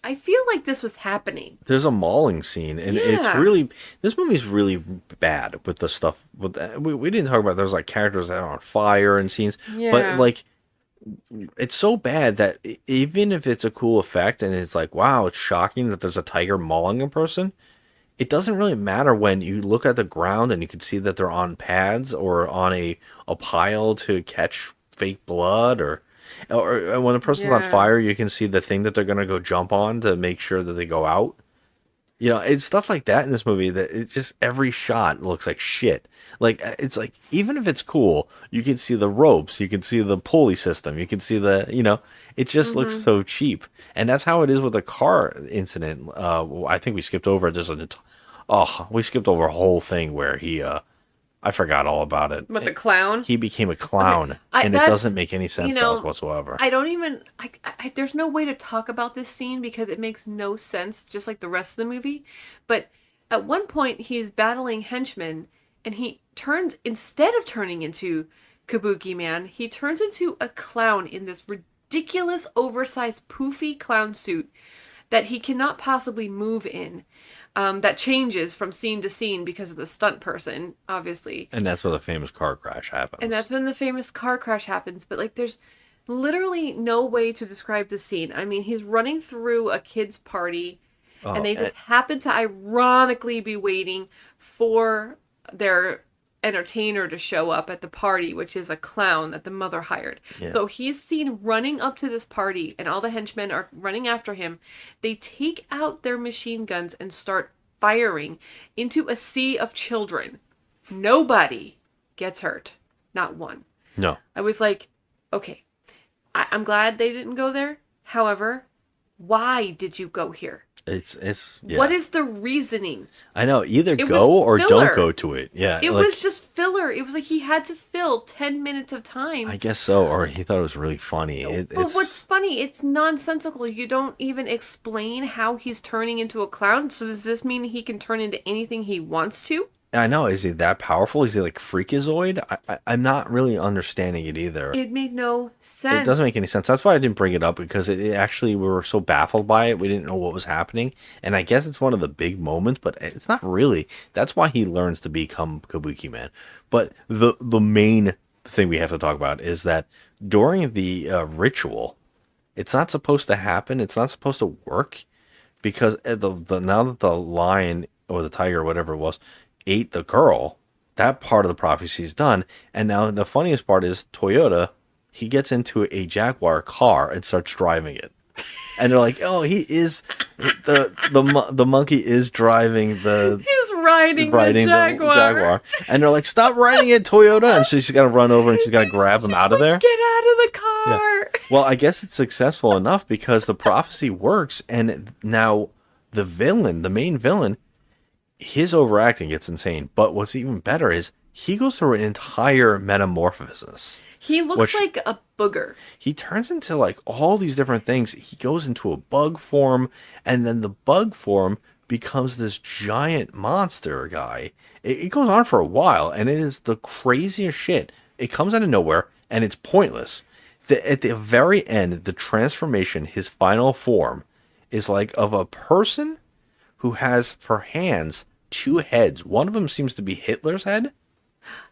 I feel like this was happening. There's a mauling scene, and it's really, this movie's really bad with the stuff. We didn't talk about, there's like characters that are on fire and scenes, but like, it's so bad that even if it's a cool effect and it's like, wow, it's shocking that there's a tiger mauling a person, it doesn't really matter when you look at the ground and you can see that they're on pads or on a pile to catch fake blood, or when a person's on fire, you can see the thing that they're going to go jump on to make sure that they go out. It's stuff like that in this movie that it just, every shot looks like shit. Like, it's like, even if it's cool, you can see the ropes, you can see the pulley system, you can see it just looks so cheap. And that's how it is with the car incident. I think we skipped over, we skipped over a whole thing where he, I forgot all about it. But the clown? He became a clown, okay. and it doesn't make any sense to us whatsoever. I don't even, there's no way to talk about this scene because it makes no sense, just like the rest of the movie. But at one point, he's battling henchmen, and he turns, instead of turning into Kabukiman, he turns into a clown in this ridiculous, oversized, poofy clown suit that he cannot possibly move in. That changes from scene to scene because of the stunt person, obviously. And that's where the famous car crash happens. And that's when the famous car crash happens. But, like, there's literally no way to describe the scene. I mean, he's running through a kid's party, and they just happen to ironically be waiting for their entertainer to show up at the party, which is a clown that the mother hired. Yeah. So he's seen running up to this party, and all the henchmen are running after him. They take out their machine guns and start firing into a sea of children. Nobody gets hurt. Not one. No. I was like, okay, I'm glad they didn't go there. However, why did you go here? It's What is the reasoning? I know, either go or don't go to it. Yeah. It was just filler. It was like he had to fill 10 minutes of time. I guess so, or he thought it was really funny. But what's funny, it's nonsensical. You don't even explain how he's turning into a clown. So does this mean he can turn into anything he wants to? I know. Is he that powerful? Is he like Freakazoid? I'm not really understanding it either. It made no sense. It doesn't make any sense. That's why I didn't bring it up, because it actually, we were so baffled by it. We didn't know what was happening. And I guess it's one of the big moments, but it's not really. That's why he learns to become Kabuki-man. But the main thing we have to talk about is that during the ritual, it's not supposed to happen. It's not supposed to work, because now that the lion or the tiger or whatever it was ate the girl, that part of the prophecy is done. And now the funniest part is Toyota, he gets into a Jaguar car and starts driving it. And they're like, oh, he is the monkey is driving the He's riding the Jaguar. And they're like, stop riding it, Toyota. And she's got to run over and she's got to grab him out of there. Get out of the car. Yeah. Well, I guess it's successful enough because the prophecy works, and now the villain, the main villain, his overacting gets insane. But what's even better is he goes through an entire metamorphosis. He looks like a booger. He turns into like all these different things. He goes into a bug form, and then the bug form becomes this giant monster guy. It goes on for a while, and it is the craziest shit. It comes out of nowhere, and it's pointless. At the very end, the transformation, his final form, is like of a person who has, for hands, 2 heads. One of them seems to be Hitler's head.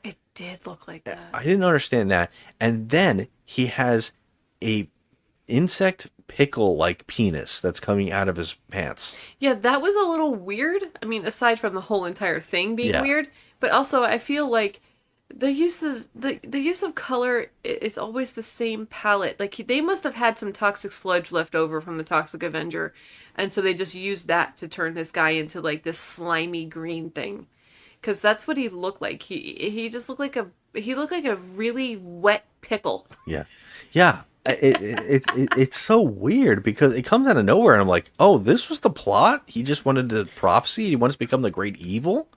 It did look like that. I didn't understand that. And then he has a insect pickle-like penis that's coming out of his pants. Yeah, that was a little weird. I mean, aside from the whole entire thing being weird, but also I feel like the use of color is always the same palette. Like they must have had some toxic sludge left over from the Toxic Avenger, and so they just used that to turn this guy into like this slimy green thing. Because that's what he looked like. He just looked like a really wet pickle. Yeah. It's so weird because it comes out of nowhere, and I'm like, oh, this was the plot. He just wanted to prophecy. He wants to become the great evil,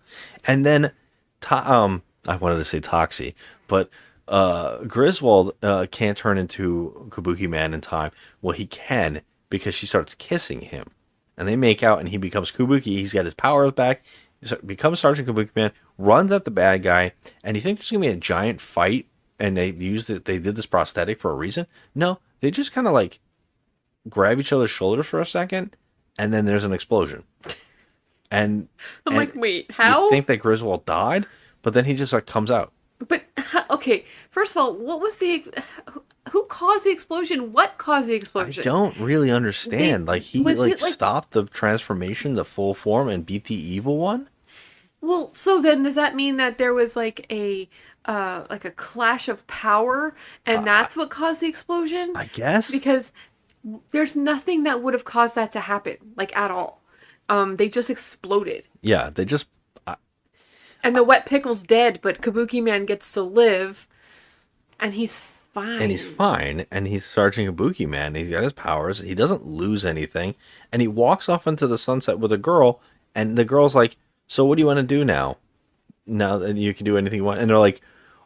and then I wanted to say Toxie, but Griswold can't turn into Kabuki-man in time. Well, he can, because she starts kissing him, and they make out, and he becomes Kabuki. He's got his powers back. Becomes Sergeant Kabuki-man, runs at the bad guy, and you think there's gonna be a giant fight, and they did this prosthetic for a reason? No, they just kind of like grab each other's shoulders for a second, and then there's an explosion. And I'm like, wait, how? You think that Griswold died, but then he just like comes out. But okay, first of all, what was who caused the explosion? What caused the explosion? I don't really understand. He stopped the transformation to full form and beat the evil one? Well, so then does that mean that there was like a clash of power, and that's what caused the explosion? I guess. Because there's nothing that would have caused that to happen, like at all. They just exploded. Yeah, they just... And the wet pickle's dead, but Kabuki-man gets to live, and he's fine. And he's fine, and he's Sergeant Kabuki-man. He's got his powers. He doesn't lose anything, and he walks off into the sunset with a girl, and the girl's like, so what do you want to do now? Now that you can do anything you want. And they're like,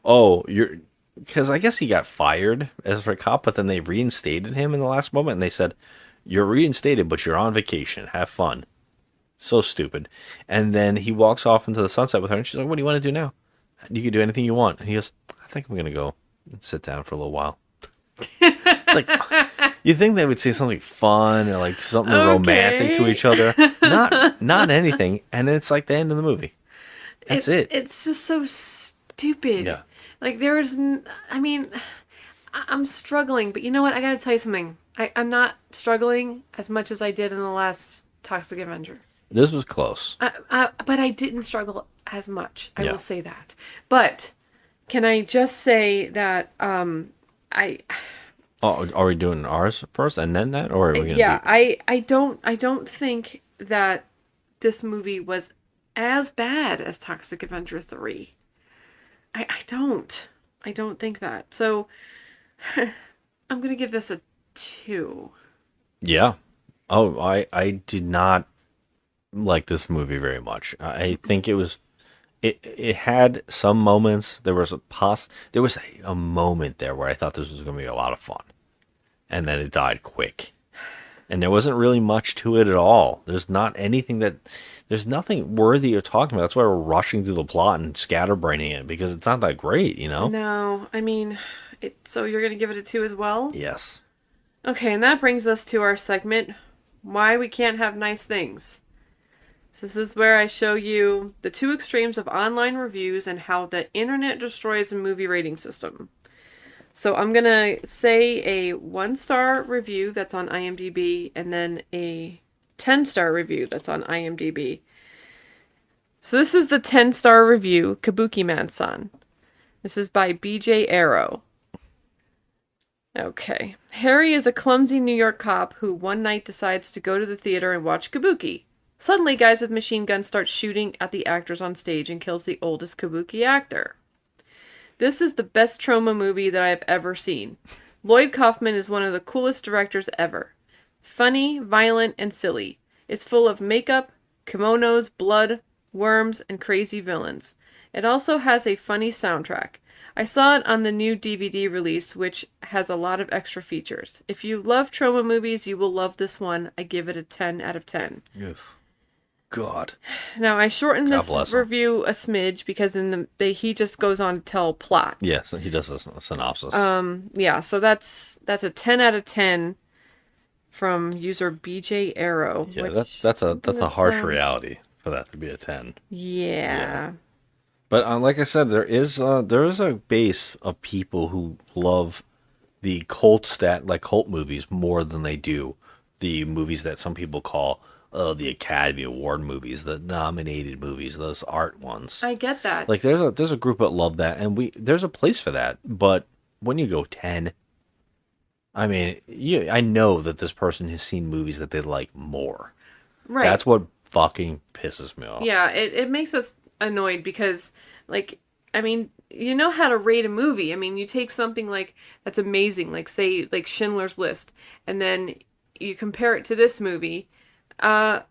oh, you're... Because I guess he got fired as a cop, but then they reinstated him in the last moment, and they said, you're reinstated, but you're on vacation. Have fun. So stupid. And then he walks off into the sunset with her, and she's like, what do you want to do now? You can do anything you want. And he goes, I think I'm going to go and sit down for a little while. Like, you think they would say something fun or like something romantic to each other. Not anything. And then it's like the end of the movie. That's it. It's just so stupid. Yeah. Like I'm struggling, but you know what? I got to tell you something. I'm not struggling as much as I did in the last Toxic Avenger. This was close. But I didn't struggle as much. I will say that. But can I just say that Oh, are we doing ours first and then that, or are we gonna? Yeah, I don't think that this movie was as bad as Toxic Avenger 3. I don't think that. So I'm gonna give this a 2. Yeah. Oh, I did not like this movie very much. I think it had some moments. There was a moment there where I thought this was going to be a lot of fun, and then it died quick. And there wasn't really much to it at all. There's nothing worthy of talking about. That's why we're rushing through the plot and scatterbraining it, because it's not that great, you know? No, I mean, so you're going to give it a 2 as well? Yes. Okay, and that brings us to our segment, Why We Can't Have Nice Things. So this is where I show you the 2 extremes of online reviews and how the internet destroys a movie rating system. So I'm going to say a 1-star review that's on IMDb and then a 10-star review that's on IMDb. So this is the 10-star review, Kabukiman-san. This is by BJ Arrow. Okay. Harry is a clumsy New York cop who one night decides to go to the theater and watch Kabuki. Suddenly, guys with machine guns start shooting at the actors on stage and kills the oldest Kabuki actor. This is the best Troma movie that I have ever seen. Lloyd Kaufman is one of the coolest directors ever. Funny, violent, and silly. It's full of makeup, kimonos, blood, worms, and crazy villains. It also has a funny soundtrack. I saw it on the new DVD release, which has a lot of extra features. If you love Troma movies, you will love this one. I give it a 10 out of 10. Ugh. God. Now, I shortened God this bless him. review a smidge because he just goes on to tell plot. Yes, he does a synopsis. Yeah, so that's a 10 out of 10 from user BJ Arrow. Yeah, that's a harsh reality for that to be a 10. Yeah. But like I said, there is a base of people who love the cult movies more than they do the movies that some people call the Academy Award movies, the nominated movies, those art ones. I get that. Like there's a group that love that, and there's a place for that. But when you go 10, I mean, I know that this person has seen movies that they like more. Right. That's what fucking pisses me off. Yeah, it makes us annoyed because, like, I mean, you know how to rate a movie. I mean, you take something like that's amazing, like say like Schindler's List, and then you compare it to this movie. I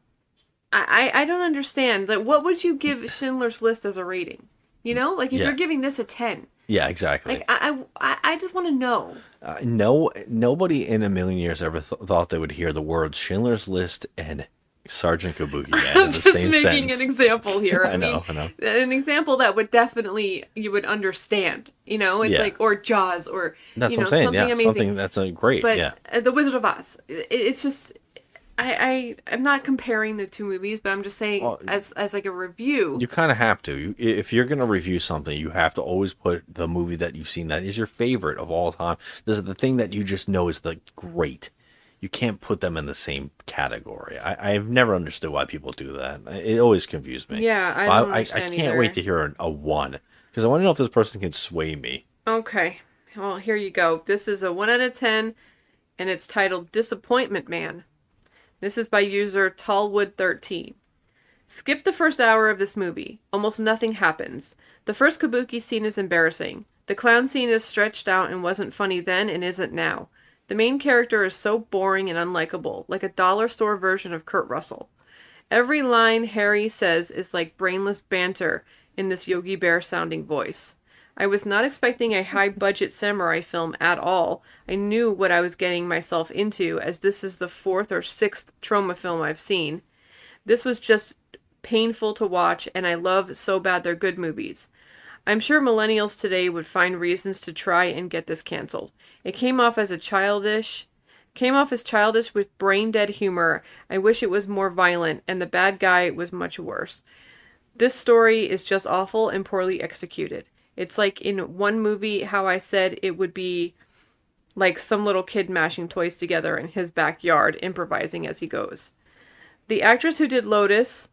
don't understand. Like, what would you give Schindler's List as a rating? You know, like if you're giving this a 10. Yeah, exactly. Like I just want to know. Nobody in a million years ever thought they would hear the words Schindler's List and Sgt Kabukiman in the just same making sentence. An example here. I know. An example that would definitely you would understand. You know, it's like or Jaws or that's you what know I'm saying. something amazing. Something that's a great. But The Wizard of Oz. It's just. I'm not comparing the two movies, but I'm just saying as like a review. You kind of have to. If you're going to review something, you have to always put the movie that you've seen that is your favorite of all time. This is the thing that you just know is the great. You can't put them in the same category. I've never understood why people do that. It always confused me. Yeah, I don't understand I can't wait to hear a 1 because I want to know if this person can sway me. Okay, well here you go. This is a 1 out of 10, and it's titled Disappointment Man. This is by user Tallwood13. Skip the first hour of this movie. Almost nothing happens. The first Kabuki scene is embarrassing. The clown scene is stretched out and wasn't funny then and isn't now. The main character is so boring and unlikable, like a dollar store version of Kurt Russell. Every line Harry says is like brainless banter in this Yogi Bear sounding voice. I was not expecting a high-budget samurai film at all. I knew what I was getting myself into, as this is the 4th or 6th Troma film I've seen. This was just painful to watch, and I love So Bad They're Good movies. I'm sure millennials today would find reasons to try and get this canceled. It came off as childish with brain-dead humor. I wish it was more violent, and the bad guy was much worse. This story is just awful and poorly executed. It's like in one movie how I said it would be like some little kid mashing toys together in his backyard, improvising as he goes. The actress who did Lotus,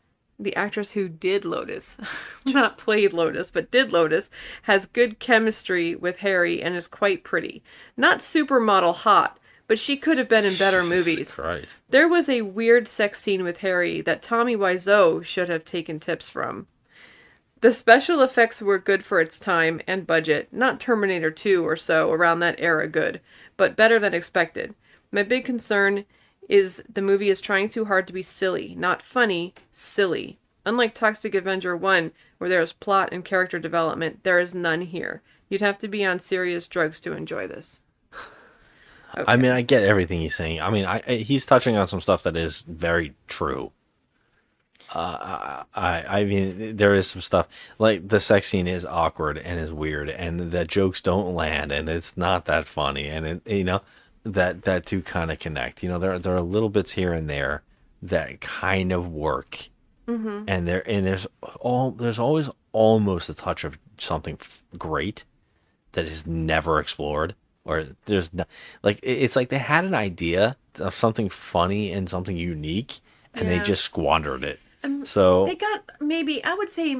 not played Lotus, but did Lotus, has good chemistry with Harry and is quite pretty. Not supermodel hot, but she could have been in better movies. Christ. There was a weird sex scene with Harry that Tommy Wiseau should have taken tips from. The special effects were good for its time and budget, not Terminator 2 or so around that era good, but better than expected. My big concern is the movie is trying too hard to be silly, not funny, silly. Unlike Toxic Avenger 1, where there is plot and character development, there is none here. You'd have to be on serious drugs to enjoy this. I mean, I get everything he's saying. I mean, he's touching on some stuff that is very true. I mean, there is some stuff like the sex scene is awkward and is weird, and the jokes don't land, and it's not that funny, and that do kind of connect. There are little bits here and there that kind of work, and there's always almost a touch of something great that is never explored, or there's no, like it's like they had an idea of something funny and something unique, and they just squandered it. So they got maybe, I would say,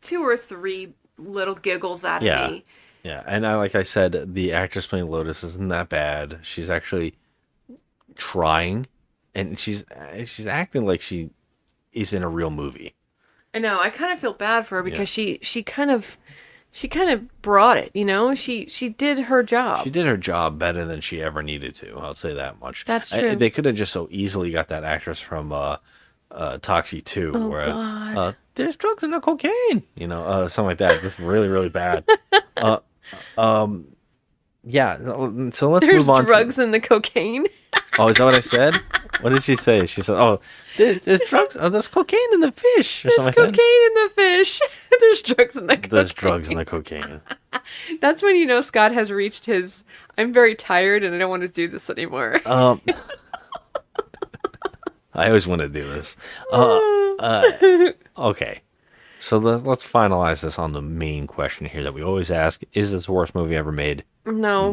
2 or 3 little giggles out of me. Yeah, and like I said, the actress playing Lotus isn't that bad. She's actually trying, and she's acting like she is in a real movie. I know. I kind of feel bad for her because she kind of brought it. She did her job. She did her job better than she ever needed to. I'll say that much. That's true. They could have just so easily got that actress from Toxie 2, where God. There's drugs in the cocaine, something like that. Just really, really bad. Yeah. So let's move on. There's drugs in the cocaine. Oh, is that what I said? What did she say? She said, "Oh, there's drugs. Oh, there's cocaine in the fish, or There's something like that." cocaine in the fish. There's drugs in the cocaine. There's drugs in the cocaine. That's when Scott has reached his. I'm very tired and I don't want to do this anymore. I always want to do this. Okay. So let's finalize this on the main question here that we always ask. Is this the worst movie ever made? No.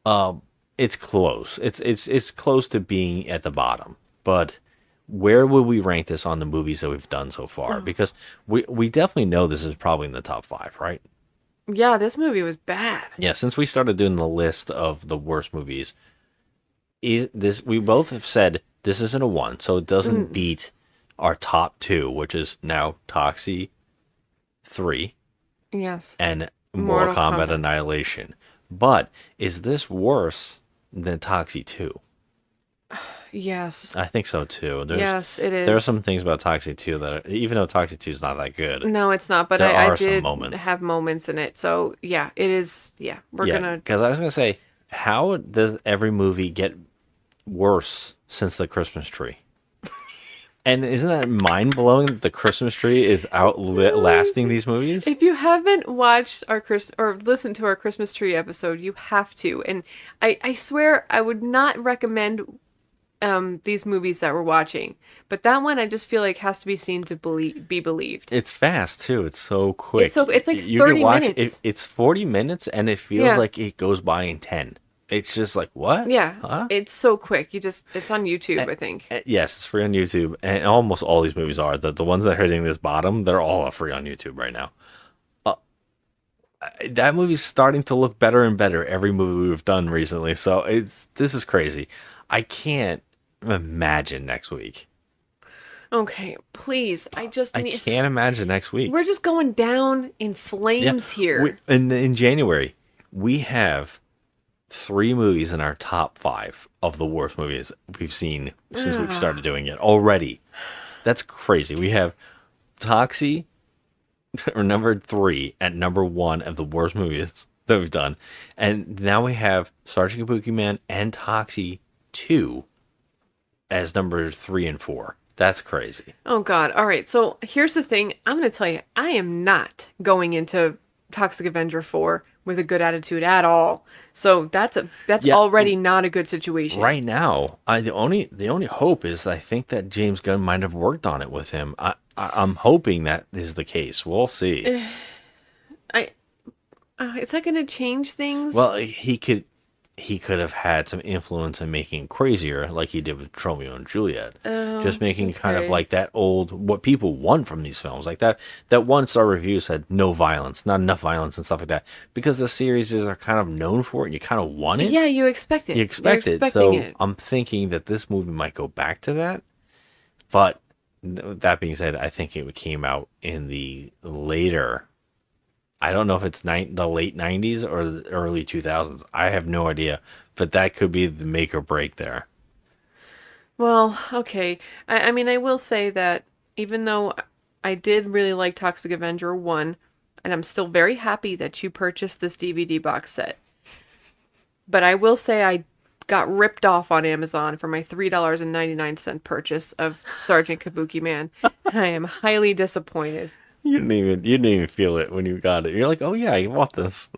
No. It's close. It's close to being at the bottom. But where would we rank this on the movies that we've done so far? Because we definitely know this is probably in the top 5, right? Yeah, this movie was bad. Yeah, since we started doing the list of the worst movies, we both have said this isn't a 1, so it doesn't beat our top 2, which is now Toxie 3. Yes. And Mortal Kombat Annihilation. But is this worse than Toxie 2? Yes. I think so too. Yes, it is. There are some things about Toxie 2 that, even though Toxie 2 is not that good. No, it's not, but there I are did some moments. have moments in it. So, yeah, it is. Yeah, we're going to. Because I was going to say, how does every movie get worse since the Christmas tree? And isn't that mind-blowing that the Christmas tree is outlasting these movies? If you haven't watched or listened to our Christmas tree episode, you have to. And I swear I would not recommend these movies that we're watching. But that one I just feel like has to be seen to be believed. It's fast, too. It's so quick. It's like you 30 can watch, minutes. It's 40 minutes, and it feels like it goes by in 10. It's just like, what? Yeah, huh? It's so quick. It's on YouTube, I think. Yes, it's free on YouTube, and almost all these movies are. The ones that are hitting this bottom, they're all free on YouTube right now. That movie's starting to look better and better every movie we've done recently, so this is crazy. I can't imagine next week. Okay, please. I can't imagine next week. We're just going down in flames here. In January, we have 3 movies in our top 5 of the worst movies we've seen since we've started doing it already. That's crazy. We have Toxie, or number 3, at number 1 of the worst movies that we've done. And now we have Sgt Kabukiman and Toxie 2 as number 3 and 4. That's crazy. Oh, God. All right. So here's the thing. I'm going to tell you, I am not going into Toxic Avenger 4 with a good attitude at all. So that's already not a good situation. Right now, the only hope is I think that James Gunn might have worked on it with him. I'm hoping that is the case. We'll see. Is that going to change things? Well, he could have had some influence in making it crazier, like he did with Romeo and Juliet. Just making kind of like that old, what people want from these films. Like that 1-star review said no violence, not enough violence and stuff like that. Because the series are kind of known for it, you kind of want it. Yeah, you expect it. You expect it. So I'm thinking that this movie might go back to that. But that being said, I think it came out in the later, I don't know if it's the late 90s or the early 2000s. I have no idea. But that could be the make or break there. Well, okay. I mean, I will say that even though I did really like Toxic Avenger 1, and I'm still very happy that you purchased this DVD box set, But I will say I got ripped off on Amazon for my $3.99 purchase of Sgt Kabukiman. I am highly disappointed. You didn't even feel it when you got it. You're like, oh yeah, I want this.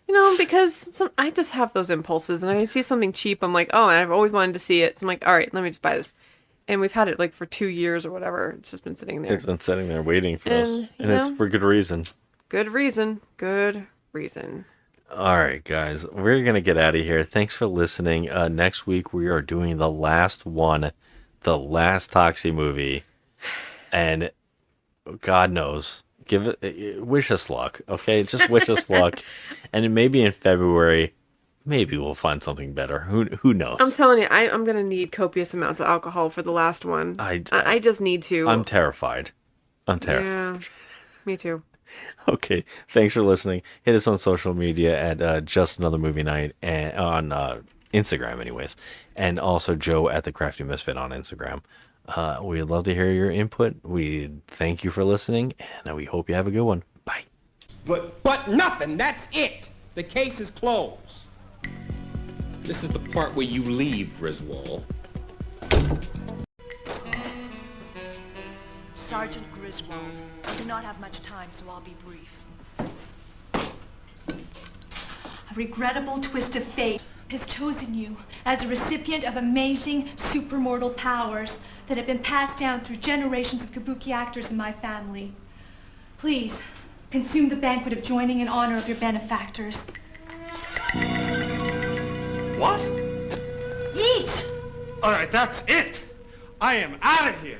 You know, because I just have those impulses, and I see something cheap, I'm like, oh, and I've always wanted to see it. So I'm like, all right, let me just buy this. And we've had it like for 2 years or whatever. It's just been sitting there. It's been sitting there waiting for us. And it's for good reason. Good reason. Good reason. All right, guys. We're going to get out of here. Thanks for listening. Next week, we are doing the last one. The last Toxie movie. And God knows. Wish us luck, okay? Just wish us luck. And maybe in February, maybe we'll find something better. Who knows? I'm telling you, I'm going to need copious amounts of alcohol for the last one. I just need to. I'm terrified. Yeah, me too. Okay, thanks for listening. Hit us on social media at Just Another Movie Night, and on Instagram anyways. And also Joe at The Crafty Misfit on Instagram. We'd love to hear your input. We thank you for listening, and we hope you have a good one. Bye. But nothing. That's it. The case is closed. This is the part where you leave, Griswold. Sergeant Griswold, I do not have much time, so I'll be brief. A regrettable twist of fate has chosen you as a recipient of amazing supermortal powers that have been passed down through generations of kabuki actors in my family. Please, consume the banquet of joining in honor of your benefactors. What? Eat! All right, that's it. I am out of here.